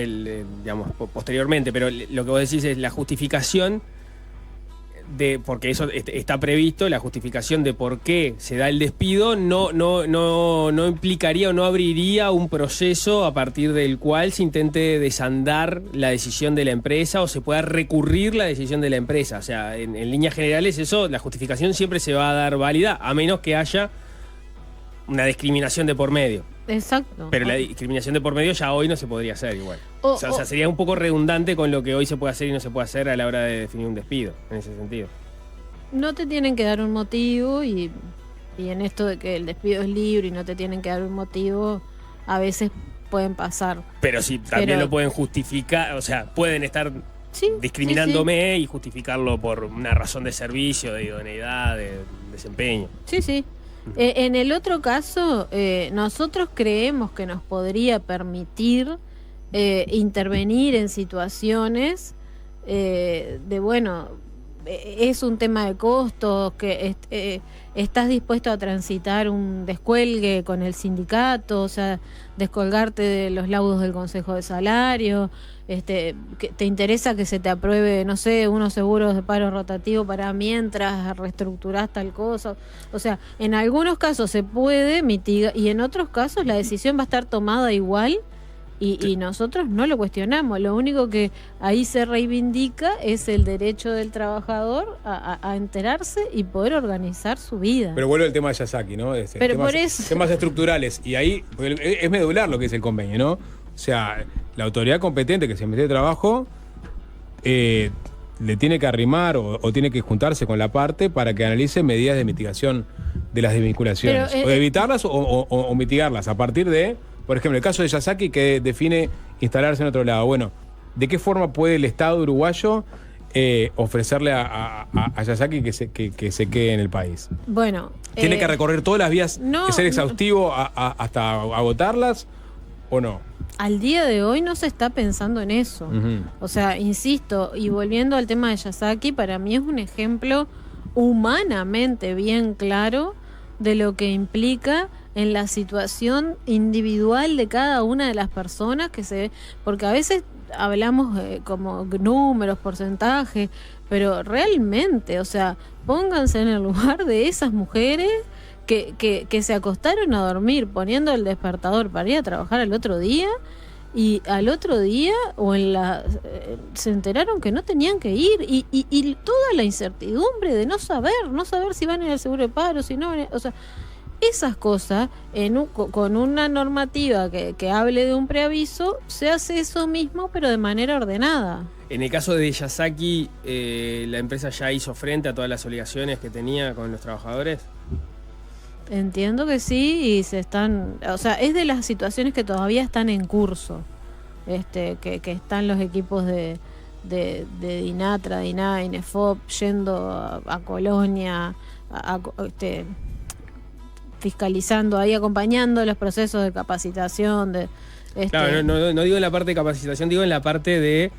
digamos, posteriormente, pero lo que vos decís es la justificación porque eso está previsto, la justificación de por qué se da el despido no implicaría o no abriría un proceso a partir del cual se intente desandar la decisión de la empresa o se pueda recurrir la decisión de la empresa. O sea, en líneas generales eso, la justificación siempre se va a dar válida, a menos que haya una discriminación de por medio. Exacto. Pero la discriminación de por medio ya hoy no se podría hacer igual. O sea, sería un poco redundante con lo que hoy se puede hacer y no se puede hacer a la hora de definir un despido, en ese sentido. No te tienen que dar un motivo, y en esto de que el despido es libre y no te tienen que dar un motivo, a veces pueden pasar. Pero sí, también lo pueden justificar, o sea, pueden estar discriminándome y justificarlo por una razón de servicio, de idoneidad, de desempeño. Sí. En el otro caso, nosotros creemos que nos podría permitir intervenir en situaciones es un tema de costos, que estás dispuesto a transitar un descuelgue con el sindicato, o sea, descolgarte de los laudos del Consejo de Salario, que te interesa que se te apruebe, no sé, unos seguros de paro rotativo para mientras reestructurás tal cosa. O sea, en algunos casos se puede mitigar y en otros casos la decisión va a estar tomada igual. Y nosotros no lo cuestionamos, lo único que ahí se reivindica es el derecho del trabajador a enterarse y poder organizar su vida. Pero vuelve el tema de Yasaki, ¿no? Pero por eso. Temas estructurales, y ahí es medular lo que es el convenio, ¿no? O sea, la autoridad competente que se mete de trabajo le tiene que arrimar o tiene que juntarse con la parte para que analice medidas de mitigación de las desvinculaciones, o de evitarlas o mitigarlas a partir de... Por ejemplo, el caso de Yasaki, que define instalarse en otro lado. Bueno, ¿de qué forma puede el Estado uruguayo ofrecerle a Yasaki que se quede en el país? Bueno. ¿Tiene que recorrer todas las vías, que ser exhaustivo hasta agotarlas o no? Al día de hoy no se está pensando en eso. O sea, insisto, y volviendo al tema de Yasaki, para mí es un ejemplo humanamente bien claro de lo que implica en la situación individual de cada una de las personas porque a veces hablamos como números, porcentajes, pero realmente, o sea, pónganse en el lugar de esas mujeres que se acostaron a dormir poniendo el despertador para ir a trabajar al otro día, y al otro día se enteraron que no tenían que ir, y toda la incertidumbre de no saber si van a ir al seguro de paro, si no, o sea, esas cosas con una normativa que hable de un preaviso, se hace eso mismo pero de manera ordenada. En el caso de Yasaki, ¿la empresa ya hizo frente a todas las obligaciones que tenía con los trabajadores? Entiendo que sí, y o sea, es de las situaciones que todavía están en curso, que están los equipos de DINATRA, DINA, INEFOP yendo a Colonia, fiscalizando ahí, acompañando los procesos de capacitación. Claro, no digo en la parte de capacitación, digo en la parte de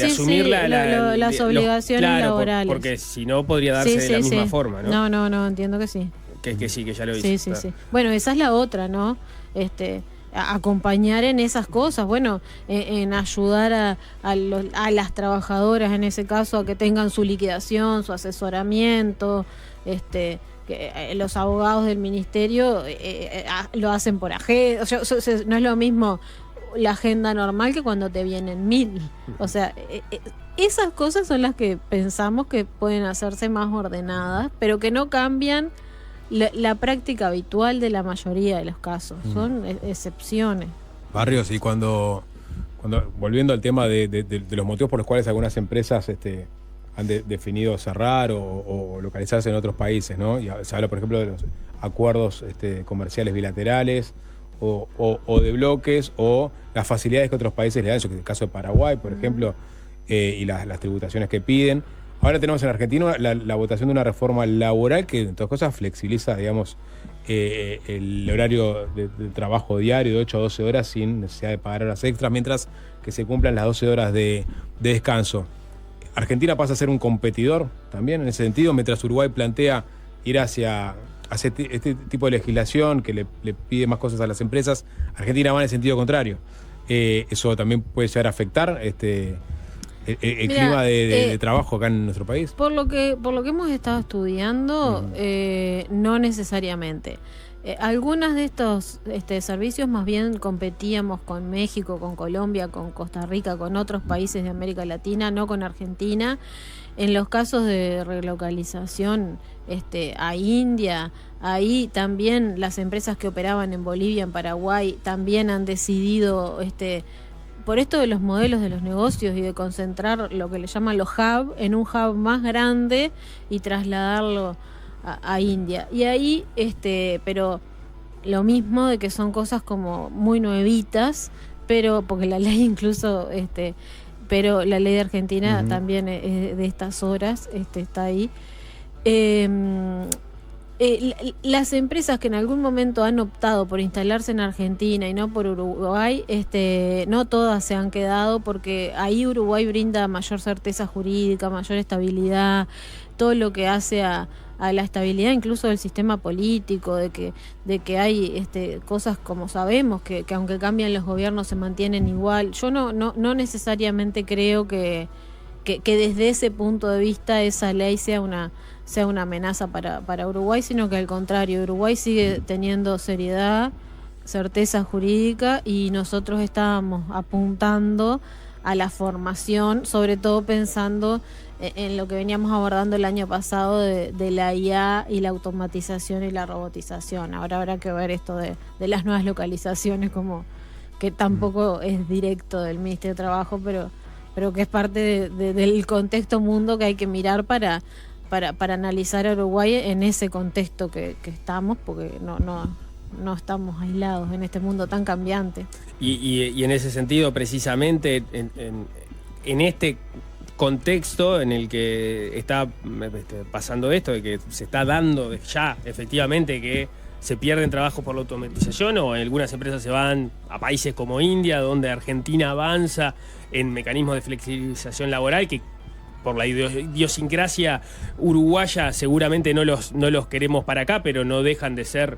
asumir las obligaciones laborales. Porque si no podría darse de la misma forma, ¿no? No, entiendo que sí. Que sí, que ya lo hice. Sí. Bueno, esa es la otra, ¿no? Acompañar en esas cosas, bueno, en ayudar a las trabajadoras, en ese caso, a que tengan su liquidación, su asesoramiento, que los abogados del ministerio lo hacen por agenda, o sea, no es lo mismo la agenda normal que cuando te vienen 1000. O sea, esas cosas son las que pensamos que pueden hacerse más ordenadas, pero que no cambian la práctica habitual de la mayoría de los casos. Son excepciones. Barrios, y cuando volviendo al tema de los motivos por los cuales algunas empresas han definido cerrar o localizarse en otros países, ¿no? Y se habla, por ejemplo, de los acuerdos comerciales bilaterales o de bloques, o las facilidades que otros países le dan, en el caso de Paraguay, por ejemplo, y las tributaciones que piden. Ahora tenemos en Argentina la votación de una reforma laboral que, entre otras cosas, flexibiliza, digamos, el horario de trabajo diario de 8 a 12 horas sin necesidad de pagar horas extras, mientras que se cumplan las 12 horas de descanso. Argentina pasa a ser un competidor también en ese sentido, mientras Uruguay plantea ir hacia este tipo de legislación que le pide más cosas a las empresas. Argentina va en el sentido contrario. Eso también puede llegar a afectar el clima de trabajo acá en nuestro país. Por lo que hemos estado estudiando, no necesariamente. Algunas de estos servicios más bien competíamos con México, con Colombia, con Costa Rica, con otros países de América Latina, no con Argentina. En los casos de relocalización a India, ahí también las empresas que operaban en Bolivia, en Paraguay, también han decidido, por esto de los modelos de los negocios y de concentrar lo que le llaman los hub en un hub más grande y trasladarlo a India. Y ahí, pero lo mismo de que son cosas como muy nuevitas, pero porque la ley incluso, pero la ley de Argentina también es de estas horas, está ahí. Las empresas que en algún momento han optado por instalarse en Argentina y no por Uruguay, no todas se han quedado, porque ahí Uruguay brinda mayor certeza jurídica, mayor estabilidad, todo lo que hace a la estabilidad incluso del sistema político, de que hay cosas, como sabemos, que aunque cambian los gobiernos se mantienen igual. Yo no necesariamente creo que desde ese punto de vista esa ley sea una amenaza para Uruguay, sino que al contrario, Uruguay sigue teniendo seriedad, certeza jurídica, y nosotros estábamos apuntando a la formación, sobre todo pensando en lo que veníamos abordando el año pasado de la IA y la automatización y la robotización. Ahora habrá que ver esto de las nuevas localizaciones, como que tampoco es directo del Ministerio de Trabajo, pero que es parte del contexto mundo que hay que mirar para analizar a Uruguay en ese contexto que estamos, porque no estamos aislados en este mundo tan cambiante. Y en ese sentido, precisamente, en este contexto en el que está pasando esto, de que se está dando ya efectivamente que se pierden trabajos por la automatización, o algunas empresas se van a países como India, donde Argentina avanza en mecanismos de flexibilización laboral que por la idiosincrasia uruguaya seguramente no los queremos para acá, pero no dejan de ser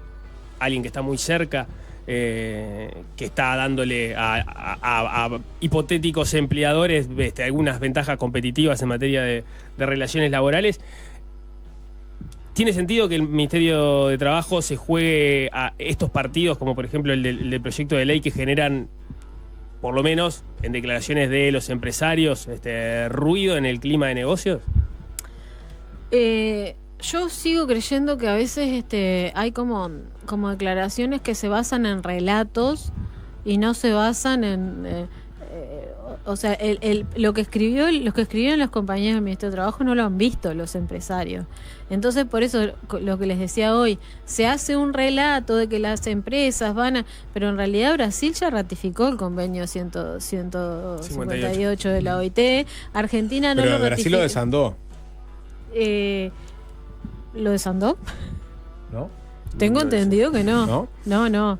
alguien que está muy cerca, que está dándole a hipotéticos empleadores algunas ventajas competitivas en materia de relaciones laborales. ¿Tiene sentido que el Ministerio de Trabajo se juegue a estos partidos, como por ejemplo el del proyecto de ley, que generan, por lo menos en declaraciones de los empresarios, ruido en el clima de negocios? Yo sigo creyendo que a veces hay como declaraciones que se basan en relatos y no se basan en... o sea, los que escribieron los compañeros del Ministerio de Trabajo no lo han visto los empresarios. Entonces, por eso lo que les decía hoy, se hace un relato de que las empresas van a... Pero en realidad Brasil ya ratificó el convenio 158 de la OIT. Argentina no pero lo ratificó. Brasil lo desandó. ¿Lo desandó? ¿No? Tengo entendido que no. ¿No?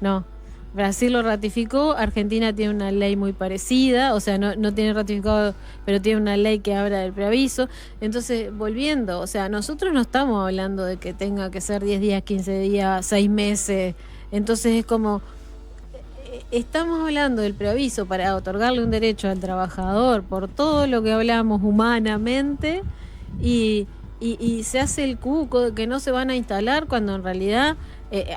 No. Brasil lo ratificó, Argentina tiene una ley muy parecida, o sea, no tiene ratificado, pero tiene una ley que habla del preaviso. Entonces, volviendo, o sea, nosotros no estamos hablando de que tenga que ser 10 días, 15 días, 6 meses. Entonces es como, estamos hablando del preaviso para otorgarle un derecho al trabajador por todo lo que hablamos humanamente y se hace el cuco de que no se van a instalar cuando en realidad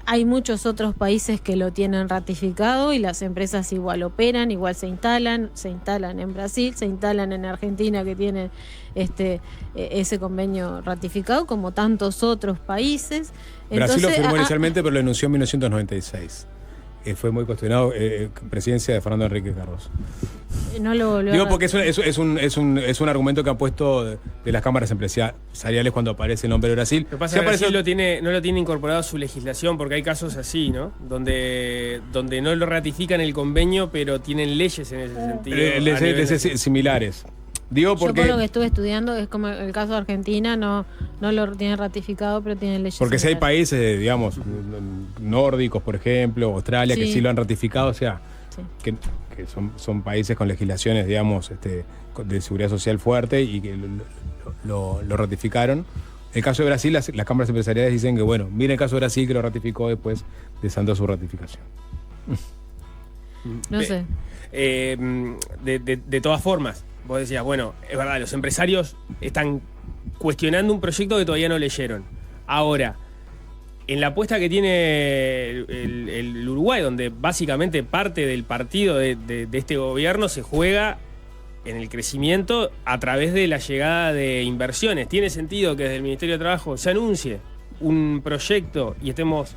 hay muchos otros países que lo tienen ratificado y las empresas igual operan, igual se instalan en Brasil, se instalan en Argentina que tiene ese convenio ratificado, como tantos otros países. Brasil lo firmó inicialmente, pero lo denunció en 1996. Fue muy cuestionado, presidencia de Fernando Enrique Cardoso. No lo digo porque es un argumento que han puesto de las cámaras empresariales cuando aparece el nombre de Brasil. Lo que pasa es que Brasil no lo tiene incorporado a su legislación, porque hay casos así, ¿no? Donde no lo ratifican el convenio, pero tienen leyes en ese sentido. Leyes similares. Digo porque... Yo por lo que estuve estudiando es como el caso de Argentina, no lo tiene ratificado, pero tiene leyes. Porque si hay países, digamos, nórdicos, por ejemplo, Australia, que sí lo han ratificado, o sea, que son países con legislaciones, digamos, de seguridad social fuerte y que lo ratificaron. En el caso de Brasil, las cámaras empresariales dicen que, bueno, mira el caso de Brasil que lo ratificó, después desandó su ratificación. No sé. De todas formas, vos decías, bueno, es verdad, los empresarios están cuestionando un proyecto que todavía no leyeron. Ahora, en la apuesta que tiene el Uruguay, donde básicamente parte del partido de este gobierno se juega en el crecimiento a través de la llegada de inversiones. ¿Tiene sentido que desde el Ministerio de Trabajo se anuncie un proyecto y estemos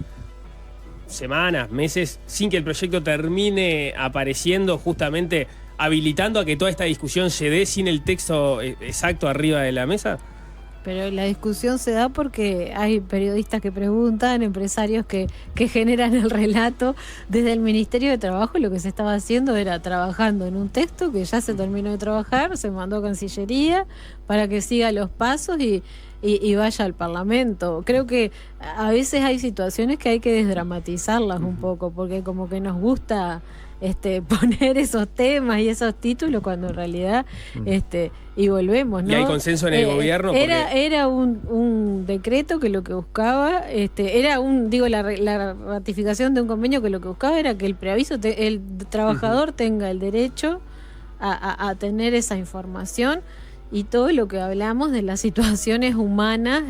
semanas, meses, sin que el proyecto termine apareciendo, justamente habilitando a que toda esta discusión se dé sin el texto exacto arriba de la mesa? Pero la discusión se da porque hay periodistas que preguntan, empresarios que generan el relato. Desde el Ministerio de Trabajo lo que se estaba haciendo era trabajando en un texto que ya se terminó de trabajar, se mandó a Cancillería para que siga los pasos y vaya al Parlamento. Creo que a veces hay situaciones que hay que desdramatizarlas un poco, porque como que nos gusta poner esos temas y esos títulos cuando en realidad y volvemos, ¿no? Y hay consenso en el gobierno era un decreto que lo que buscaba era la ratificación de un convenio que lo que buscaba era que el preaviso el trabajador tenga el derecho a tener esa información y todo lo que hablamos de las situaciones humanas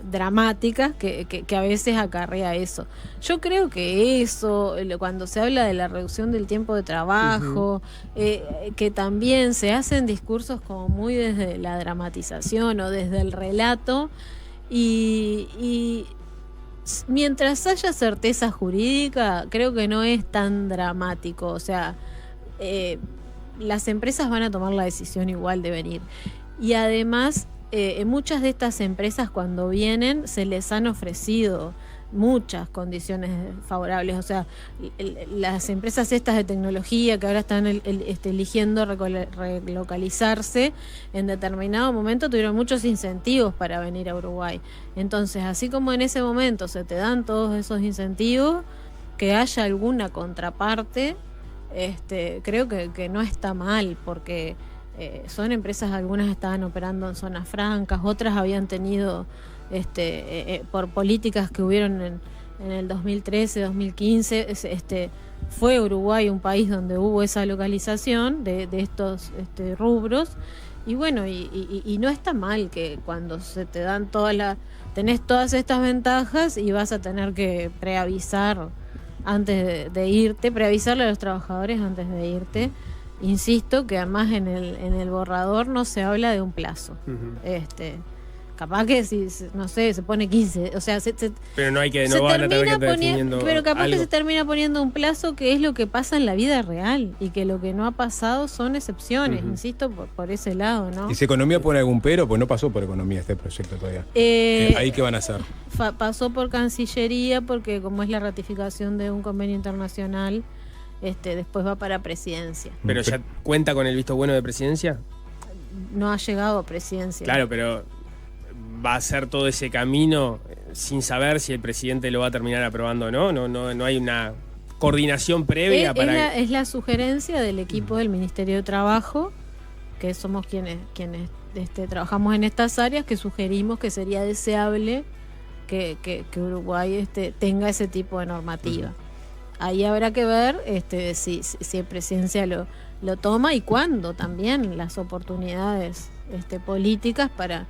dramáticas que a veces acarrea eso. Yo creo que eso, cuando se habla de la reducción del tiempo de trabajo, que también se hacen discursos como muy desde la dramatización o desde el relato, y mientras haya certeza jurídica, creo que no es tan dramático. O sea, las empresas van a tomar la decisión igual de venir. Y además, muchas de estas empresas cuando vienen se les han ofrecido muchas condiciones favorables. O sea, las empresas estas de tecnología que ahora están eligiendo relocalizarse, en determinado momento tuvieron muchos incentivos para venir a Uruguay. Entonces, así como en ese momento se te dan todos esos incentivos, que haya alguna contraparte, creo que no está mal, porque son empresas, algunas estaban operando en zonas francas, otras habían tenido por políticas que hubieron en el 2013, 2015, fue Uruguay un país donde hubo esa localización de estos rubros, y bueno, y no está mal que cuando se te dan tenés todas estas ventajas y vas a tener que preavisar antes de irte, preavisarle a los trabajadores antes de irte. Insisto que además en el borrador no se habla de un plazo. Capaz que no sé, se pone 15, o sea, pero no hay que, no van a tener que estar definiendo pero capaz algo. que se termina poniendo un plazo que es lo que pasa en la vida real, y que lo que no ha pasado son excepciones, insisto, por ese lado, ¿no? ¿Y si Economía pone algún pero? Pues no pasó por Economía este proyecto todavía. ¿Ahí qué van a hacer? Pasó por Cancillería, porque como es la ratificación de un convenio internacional, después va para Presidencia. ¿Pero ya cuenta con el visto bueno de Presidencia? No ha llegado a Presidencia. Claro, pero va a hacer todo ese camino sin saber si el presidente lo va a terminar aprobando o no. No hay una coordinación previa para... Es la sugerencia del equipo del Ministerio de Trabajo, que somos quienes trabajamos en estas áreas, que sugerimos que sería deseable que Uruguay tenga ese tipo de normativa. Ahí habrá que ver si Presidencia lo toma, y cuándo también las oportunidades políticas para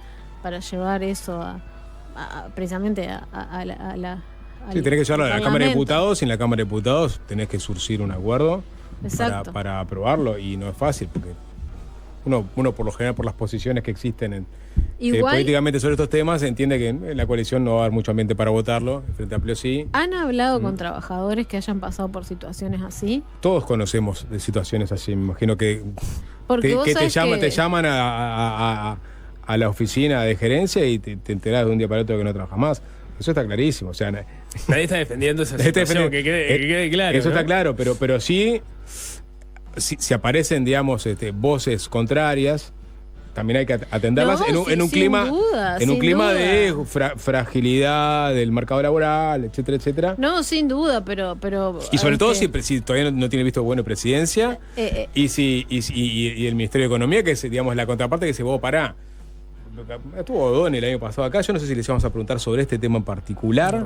llevar eso precisamente a la... Sí, tenés que llevarlo a la Cámara de Diputados, y en la Cámara de Diputados tenés que surcir un acuerdo para aprobarlo, y no es fácil, porque uno por lo general, por las posiciones que existen políticamente sobre estos temas, entiende que en la coalición no va a haber mucho ambiente para votarlo. El Frente Amplio sí. ¿Han hablado con trabajadores que hayan pasado por situaciones así? Todos conocemos de situaciones así. Me imagino que te llaman a la oficina de gerencia y te enterás de un día para otro que no trabajas más. Eso está clarísimo. O sea, nadie está defendiendo esa situación, que quede claro. Eso, ¿no? Está claro, pero sí, si aparecen, digamos, voces contrarias, también hay que atenderlas en un clima de fragilidad del mercado laboral, etcétera, etcétera. No, sin duda, pero y sobre todo si todavía no tiene visto bueno Presidencia, y el Ministerio de Economía, que es, digamos, la contraparte, que se vos pará. Estuvo O'Donnell el año pasado acá. Yo no sé si les vamos a preguntar sobre este tema en particular.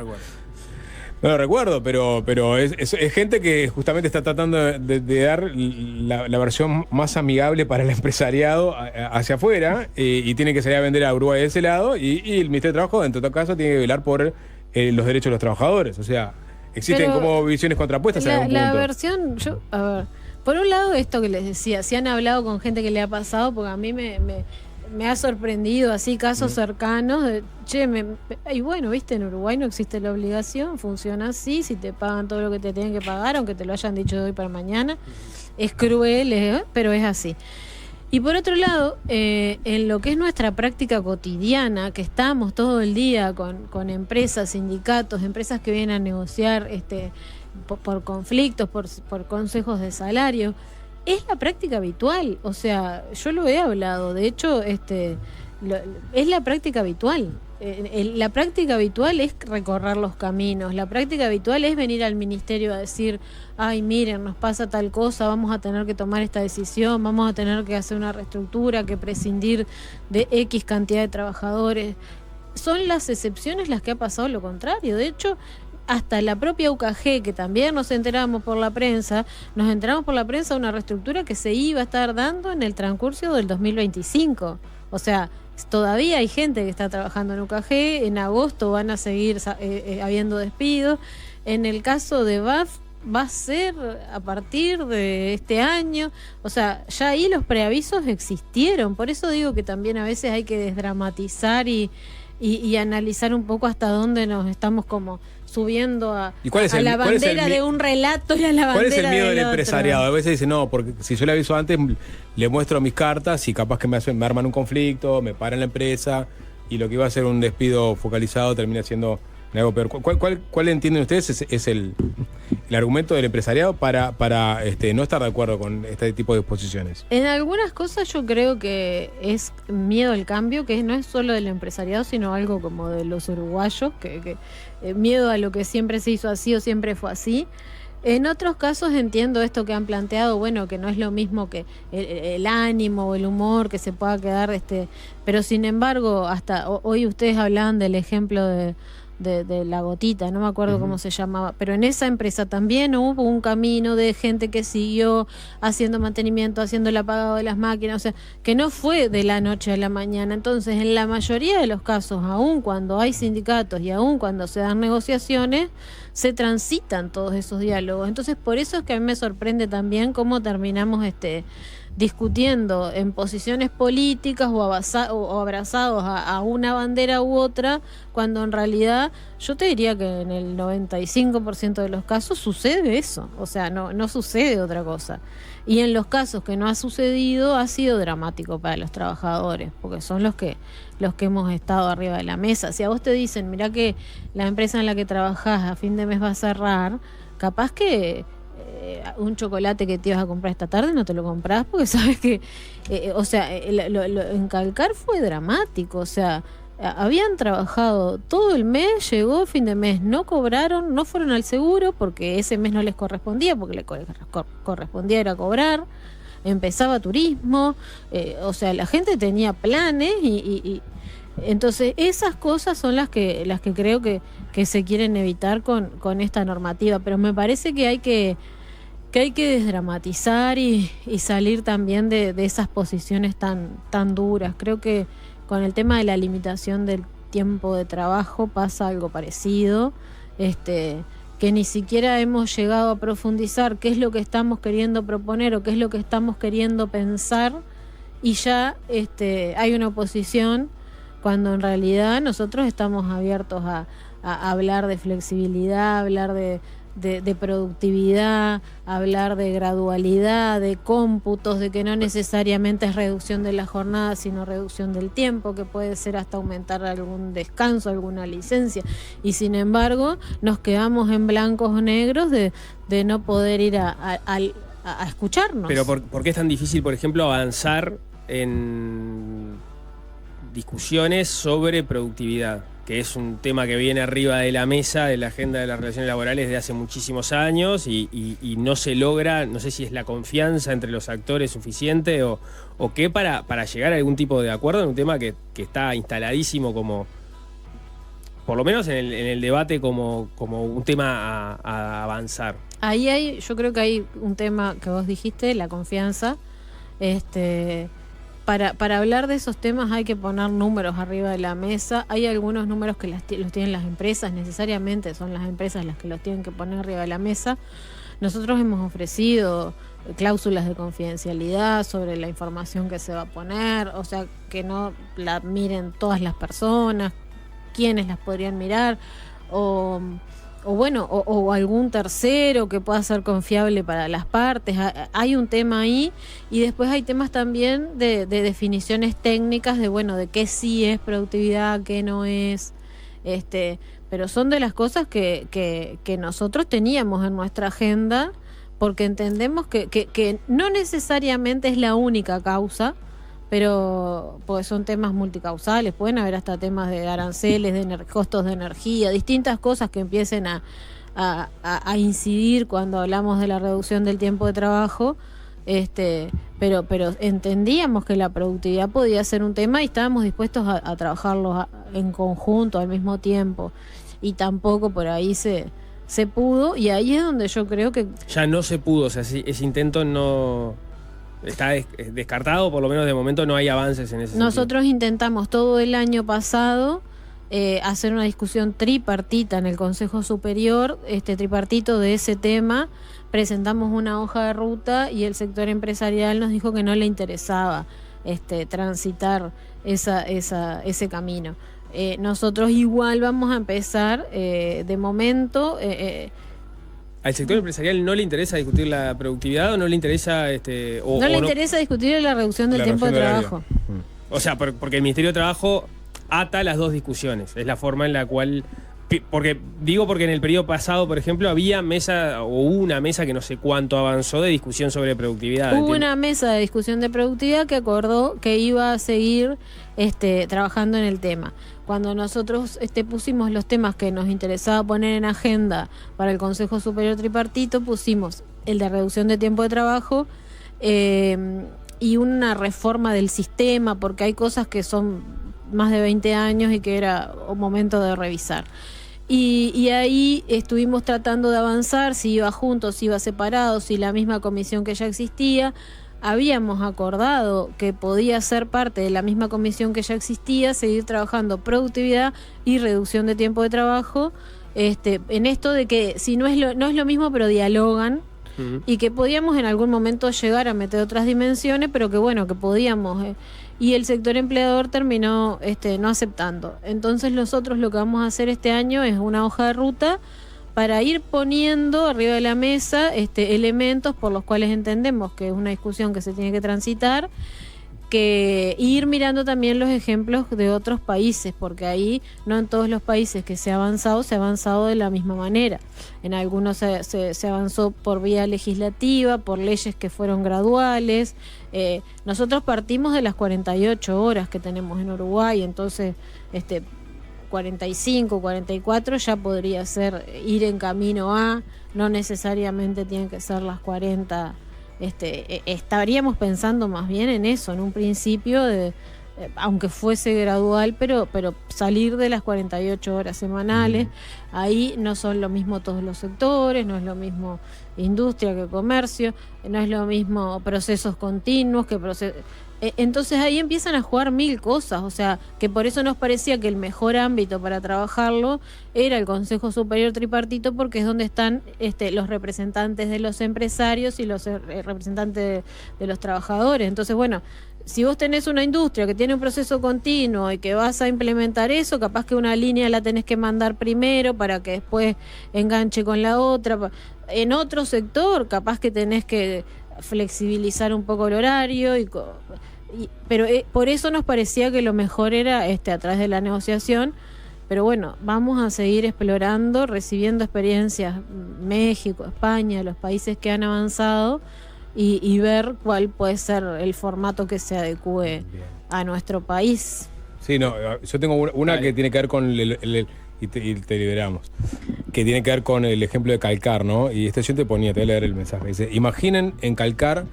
No lo recuerdo, pero es gente que justamente está tratando de dar la versión más amigable para el empresariado hacia afuera, y tiene que salir a vender a Uruguay de ese lado, y el Ministerio de Trabajo, en todo caso, tiene que velar por los derechos de los trabajadores. O sea, existen como visiones contrapuestas en algún punto. La versión, a ver, por un lado, esto que les decía, si han hablado con gente que le ha pasado, porque a mí me ha sorprendido así casos cercanos y bueno, viste, en Uruguay no existe la obligación, funciona así, si te pagan todo lo que te tienen que pagar, aunque te lo hayan dicho de hoy para mañana, es cruel, pero es así. Y por otro lado, en lo que es nuestra práctica cotidiana, que estamos todo el día con empresas, sindicatos, empresas que vienen a negociar por conflictos, por consejos de salario, es la práctica habitual. O sea, yo lo he hablado, de hecho, es la práctica habitual. La práctica habitual es recorrer los caminos, la práctica habitual es venir al ministerio a decir, ay, miren, nos pasa tal cosa, vamos a tener que tomar esta decisión, vamos a tener que hacer una reestructura, que prescindir de X cantidad de trabajadores. Son las excepciones las que ha pasado lo contrario. De hecho, hasta la propia UKG, que también nos enteramos por la prensa de una reestructura que se iba a estar dando en el transcurso del 2025. O sea, todavía hay gente que está trabajando en UKG, en agosto van a seguir habiendo despidos. En el caso de BAF va a ser a partir de este año. O sea, ya ahí los preavisos existieron. Por eso digo que también a veces hay que desdramatizar y analizar un poco hasta dónde nos estamos como subiendo a la bandera de un relato y a la bandera ¿cuál es el miedo del otro? empresariado? A veces dice, no, porque si yo le aviso antes, le muestro mis cartas y capaz que me arman un conflicto, me paran la empresa, y lo que iba a ser un despido focalizado termina siendo en algo peor. ¿Cuál entienden ustedes es el argumento del empresariado para no estar de acuerdo con este tipo de disposiciones? En algunas cosas yo creo que es miedo al cambio, que no es solo del empresariado, sino algo como de los uruguayos, que miedo a lo que siempre se hizo así o siempre fue así. En otros casos entiendo esto que han planteado, bueno, que no es lo mismo que el ánimo o el humor que se pueda quedar, pero sin embargo, hasta hoy ustedes hablaban del ejemplo de la gotita, no me acuerdo cómo se llamaba, pero en esa empresa también hubo un camino de gente que siguió haciendo mantenimiento, haciendo el apagado de las máquinas, o sea, que no fue de la noche a la mañana. Entonces, en la mayoría de los casos, aun cuando hay sindicatos y aun cuando se dan negociaciones, se transitan todos esos diálogos. Entonces, por eso es que a mí me sorprende también cómo terminamos discutiendo en posiciones políticas o abrazados a una bandera u otra, cuando en realidad yo te diría que en el 95% de los casos sucede eso, o sea, no sucede otra cosa. Y en los casos que no ha sucedido, ha sido dramático para los trabajadores, porque son los que hemos estado arriba de la mesa. Si a vos te dicen, mirá que la empresa en la que trabajás a fin de mes va a cerrar, capaz que un chocolate que te ibas a comprar esta tarde no te lo comprás porque sabes que, en Calcar fue dramático, o sea, habían trabajado todo el mes, llegó fin de mes, no cobraron, no fueron al seguro porque ese mes no les correspondía, porque les correspondía era cobrar, empezaba turismo, o sea, la gente tenía planes y entonces esas cosas son las que creo que se quieren evitar con esta normativa, pero me parece que hay que desdramatizar y salir también de esas posiciones tan duras. Creo que con el tema de la limitación del tiempo de trabajo pasa algo parecido, que ni siquiera hemos llegado a profundizar qué es lo que estamos queriendo proponer o qué es lo que estamos queriendo pensar, y ya hay una oposición cuando en realidad nosotros estamos abiertos a hablar de flexibilidad, hablar de productividad, hablar de gradualidad, de cómputos, de que no necesariamente es reducción de la jornada, sino reducción del tiempo, que puede ser hasta aumentar algún descanso, alguna licencia. Y sin embargo, nos quedamos en blancos o negros de no poder ir a escucharnos. Pero ¿por qué es tan difícil, por ejemplo, avanzar en discusiones sobre productividad? Que es un tema que viene arriba de la mesa de la agenda de las relaciones laborales desde hace muchísimos años y no se logra, no sé si es la confianza entre los actores suficiente o qué para llegar a algún tipo de acuerdo en un tema que está instaladísimo como, por lo menos en el debate como un tema a avanzar. Ahí yo creo que hay un tema que vos dijiste, la confianza. Para hablar de esos temas hay que poner números arriba de la mesa. Hay algunos números que los tienen las empresas, necesariamente son las empresas las que los tienen que poner arriba de la mesa. Nosotros hemos ofrecido cláusulas de confidencialidad sobre la información que se va a poner, o sea, que no la miren todas las personas, quiénes las podrían mirar, o algún tercero que pueda ser confiable para las partes. Hay un tema ahí, y después hay temas también de definiciones técnicas de qué sí es productividad, qué no es, pero son de las cosas que nosotros teníamos en nuestra agenda, porque entendemos que no necesariamente es la única causa, pero pues son temas multicausales, pueden haber hasta temas de aranceles, de costos de energía, distintas cosas que empiecen a incidir cuando hablamos de la reducción del tiempo de trabajo, pero entendíamos que la productividad podía ser un tema y estábamos dispuestos a trabajarlo en conjunto al mismo tiempo, y tampoco por ahí se pudo, y ahí es donde yo creo que ya no se pudo, o sea, ese intento no está descartado, por lo menos de momento no hay avances en ese sentido. Nosotros intentamos todo el año pasado hacer una discusión tripartita en el Consejo Superior, tripartito de ese tema. Presentamos una hoja de ruta y el sector empresarial nos dijo que no le interesaba transitar ese camino. Nosotros igual vamos a empezar de momento. ¿Al sector empresarial no le interesa discutir la productividad o no le interesa interesa discutir la reducción del tiempo de trabajo? O sea, porque el Ministerio de Trabajo ata las dos discusiones. Es la forma en la cual Porque en el periodo pasado, por ejemplo, había una mesa que no sé cuánto avanzó de discusión sobre productividad. Hubo una mesa de discusión de productividad que acordó que iba a seguir trabajando en el tema. Cuando nosotros pusimos los temas que nos interesaba poner en agenda para el Consejo Superior Tripartito, pusimos el de reducción de tiempo de trabajo y una reforma del sistema, porque hay cosas que son más de 20 años y que era un momento de revisar. Y ahí estuvimos tratando de avanzar, si iba juntos, si iba separado, si la misma comisión que ya existía. Habíamos acordado que podía ser parte de la misma comisión que ya existía, seguir trabajando productividad y reducción de tiempo de trabajo, en esto de que si no es lo mismo, pero dialogan, y que podíamos en algún momento llegar a meter otras dimensiones, pero que bueno, que podíamos... y el sector empleador terminó no aceptando. Entonces nosotros lo que vamos a hacer este año es una hoja de ruta para ir poniendo arriba de la mesa elementos por los cuales entendemos que es una discusión que se tiene que transitar, que ir mirando también los ejemplos de otros países, porque ahí no en todos los países que se ha avanzado de la misma manera. En algunos se avanzó por vía legislativa, por leyes que fueron graduales. Nosotros partimos de las 48 horas que tenemos en Uruguay, entonces 45, 44 ya podría ser ir en camino a, no necesariamente tienen que ser las 40. Estaríamos pensando más bien en eso, en un principio, aunque fuese gradual, pero salir de las 48 horas semanales. Ahí no son lo mismo todos los sectores, no es lo mismo industria que comercio, no es lo mismo procesos continuos que procesos... Entonces ahí empiezan a jugar mil cosas, o sea, que por eso nos parecía que el mejor ámbito para trabajarlo era el Consejo Superior Tripartito, porque es donde están los representantes de los empresarios y los representantes de los trabajadores. Entonces, bueno, si vos tenés una industria que tiene un proceso continuo y que vas a implementar eso, capaz que una línea la tenés que mandar primero para que después enganche con la otra. En otro sector, capaz que tenés que flexibilizar un poco el horario pero por eso nos parecía que lo mejor era a través de la negociación. Pero bueno, vamos a seguir explorando, recibiendo experiencias México, España, los países que han avanzado y ver cuál puede ser el formato que se adecue a nuestro país. Sí, no, yo tengo una que tiene que ver con y te liberamos, que tiene que ver con el ejemplo de Calcar, ¿no? Y yo te voy a leer el mensaje. Dice: imaginen en Calcar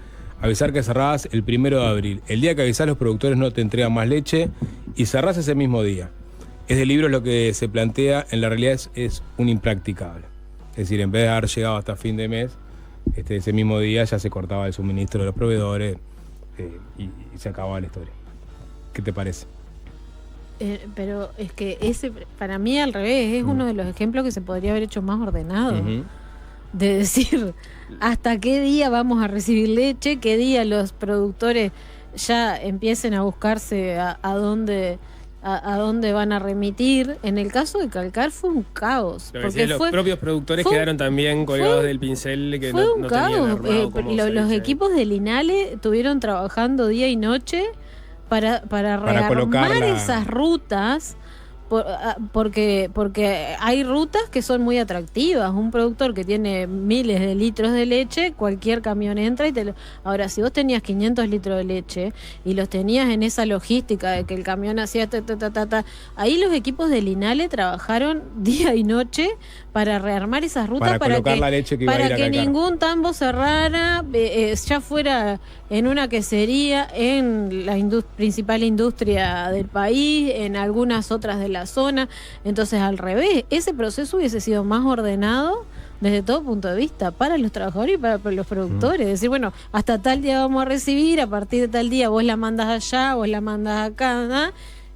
avisar que cerrabas el 1 de abril. El día que avisás, los productores no te entregan más leche y cerrás ese mismo día. Es de libros lo que se plantea, en la realidad es un impracticable. Es decir, en vez de haber llegado hasta fin de mes, ese mismo día ya se cortaba el suministro de los proveedores y se acababa la historia. ¿Qué te parece? Pero es que ese, para mí al revés, es uno de los ejemplos que se podría haber hecho más ordenado. De decir, hasta qué día vamos a recibir leche, qué día los productores ya empiecen a buscarse a dónde van a remitir. En el caso de Calcar fue un caos. Porque los propios productores quedaron también colgados del pincel, que fue un no caos. tenían armado Los equipos del INALE estuvieron trabajando día y noche para rearmar esas rutas, porque hay rutas que son muy atractivas. Un productor que tiene miles de litros de leche, cualquier camión entra y Ahora, si vos tenías 500 litros de leche y los tenías en esa logística de que el camión hacía ahí los equipos del INALE trabajaron día y noche para rearmar esas rutas, para que ningún tambo cerrara, ya fuera en una quesería, en la principal industria del país, en algunas otras de la zona. Entonces, al revés, ese proceso hubiese sido más ordenado desde todo punto de vista, para los trabajadores y para los productores. Decir, bueno, hasta tal día vamos a recibir, a partir de tal día vos la mandas allá, vos la mandas acá, ¿no?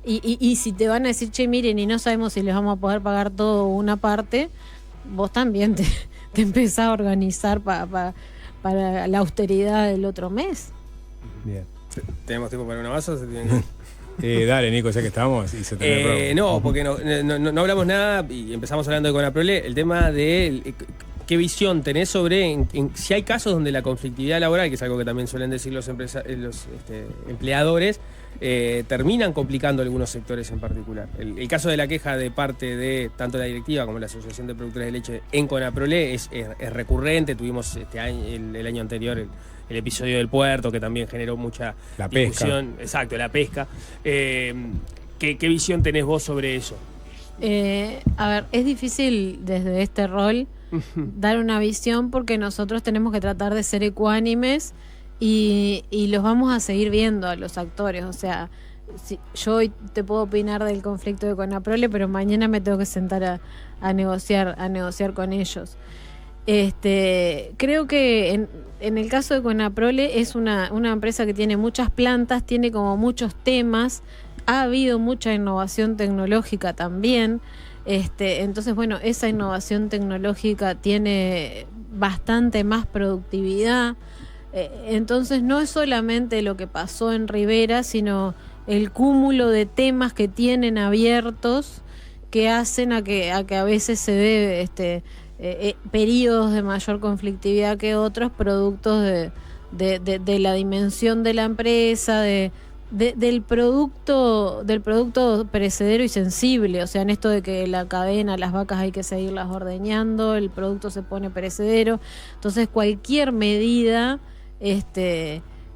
Y si te van a decir, che, miren, y no sabemos si les vamos a poder pagar todo o una parte, vos también te empezás a organizar para la austeridad del otro mes. Bien. ¿Tenemos tiempo para una más o se tienen que... Dale, Nico, ya que estamos y se termina no, porque no hablamos nada y empezamos hablando de Conaprole, el tema de ¿qué visión tenés sobre si hay casos donde la conflictividad laboral, que es algo que también suelen decir los empleadores, terminan complicando algunos sectores en particular? El caso de la queja de parte de tanto la directiva como la Asociación de Productores de Leche en Conaprole es recurrente. Tuvimos el año anterior el episodio del puerto, que también generó mucha discusión. Exacto, la pesca. ¿Qué visión tenés vos sobre eso? A ver, es difícil desde este rol dar una visión porque nosotros tenemos que tratar de ser ecuánimes y los vamos a seguir viendo a los actores. O sea, yo hoy te puedo opinar del conflicto de Conaprole, pero mañana me tengo que sentar a negociar con ellos. Creo que en el caso de Conaprole es una empresa que tiene muchas plantas, tiene como muchos temas, ha habido mucha innovación tecnológica también, entonces bueno, esa innovación tecnológica tiene bastante más productividad, entonces no es solamente lo que pasó en Rivera, sino el cúmulo de temas que tienen abiertos que hacen a que a veces se dé periodos de mayor conflictividad que otros, productos de la dimensión de la empresa, del producto perecedero y sensible. O sea, en esto de que la cadena, las vacas hay que seguirlas ordeñando, el producto se pone perecedero, entonces cualquier medida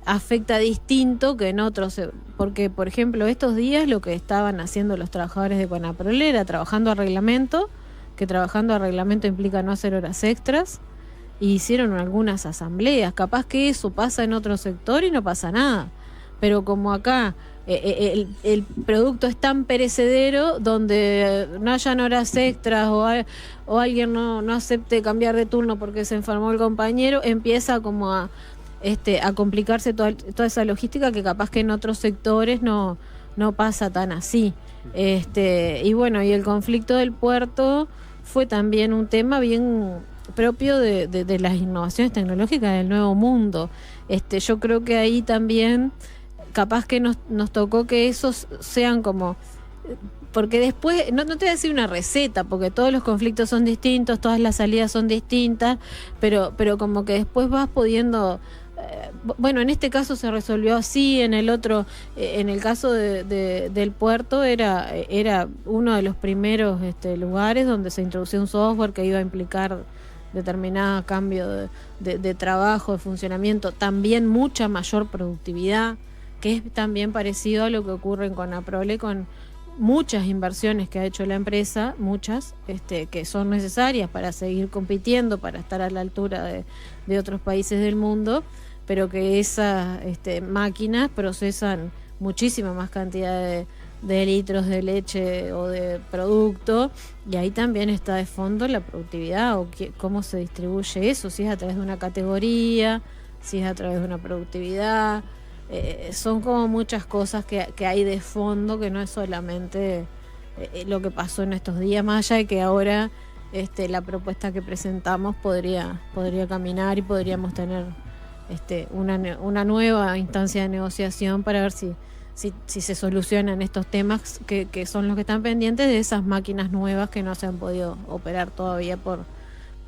afecta distinto que en otros, porque por ejemplo estos días lo que estaban haciendo los trabajadores de Conaprole era trabajando a reglamento, que trabajando a reglamento implica no hacer horas extras, y hicieron algunas asambleas. Capaz que eso pasa en otro sector y no pasa nada, pero como acá el producto es tan perecedero, donde no hayan horas extras o alguien no acepte cambiar de turno porque se enfermó el compañero, empieza como a complicarse toda esa logística que capaz que en otros sectores no pasa tan así. Y bueno, y el conflicto del puerto fue también un tema bien propio de las innovaciones tecnológicas del nuevo mundo. Yo creo que ahí también capaz que nos tocó que esos sean como, porque después, no te voy a decir una receta, porque todos los conflictos son distintos, todas las salidas son distintas, pero como que después vas pudiendo, bueno, en este caso se resolvió así, en el otro, en el caso del puerto era uno de los primeros lugares donde se introdució un software que iba a implicar determinado cambio de trabajo, de funcionamiento, también mucha mayor productividad, que es también parecido a lo que ocurre en Conaprole, con muchas inversiones que ha hecho la empresa, muchas, que son necesarias para seguir compitiendo, para estar a la altura de otros países del mundo, pero que esas máquinas procesan muchísima más cantidad de litros de leche o de producto, y ahí también está de fondo la productividad o cómo se distribuye eso, si es a través de una categoría, si es a través de una productividad. Son como muchas cosas que hay de fondo, que no es solamente lo que pasó en estos días, más allá de que ahora la propuesta que presentamos podría caminar y podríamos tener una nueva instancia de negociación para ver si se solucionan estos temas que son los que están pendientes de esas máquinas nuevas que no se han podido operar todavía por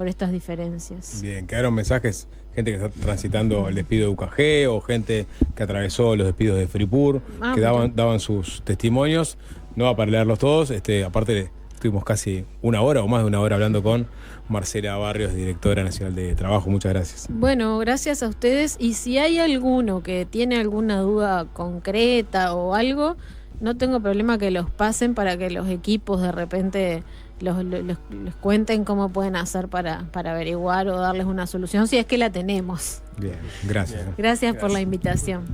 estas diferencias. Bien, quedaron mensajes, gente que está transitando el despido de UKG o gente que atravesó los despidos de Fripur, que daban sus testimonios. No va para leerlos todos, aparte estuvimos casi una hora o más de una hora hablando con Marcela Barrios, directora nacional de Trabajo. Muchas gracias. Bueno, gracias a ustedes, y si hay alguno que tiene alguna duda concreta o algo, no tengo problema que los pasen para que los equipos de repente les cuenten cómo pueden hacer para averiguar o darles una solución, si es que la tenemos. Bien, gracias. Gracias por la invitación.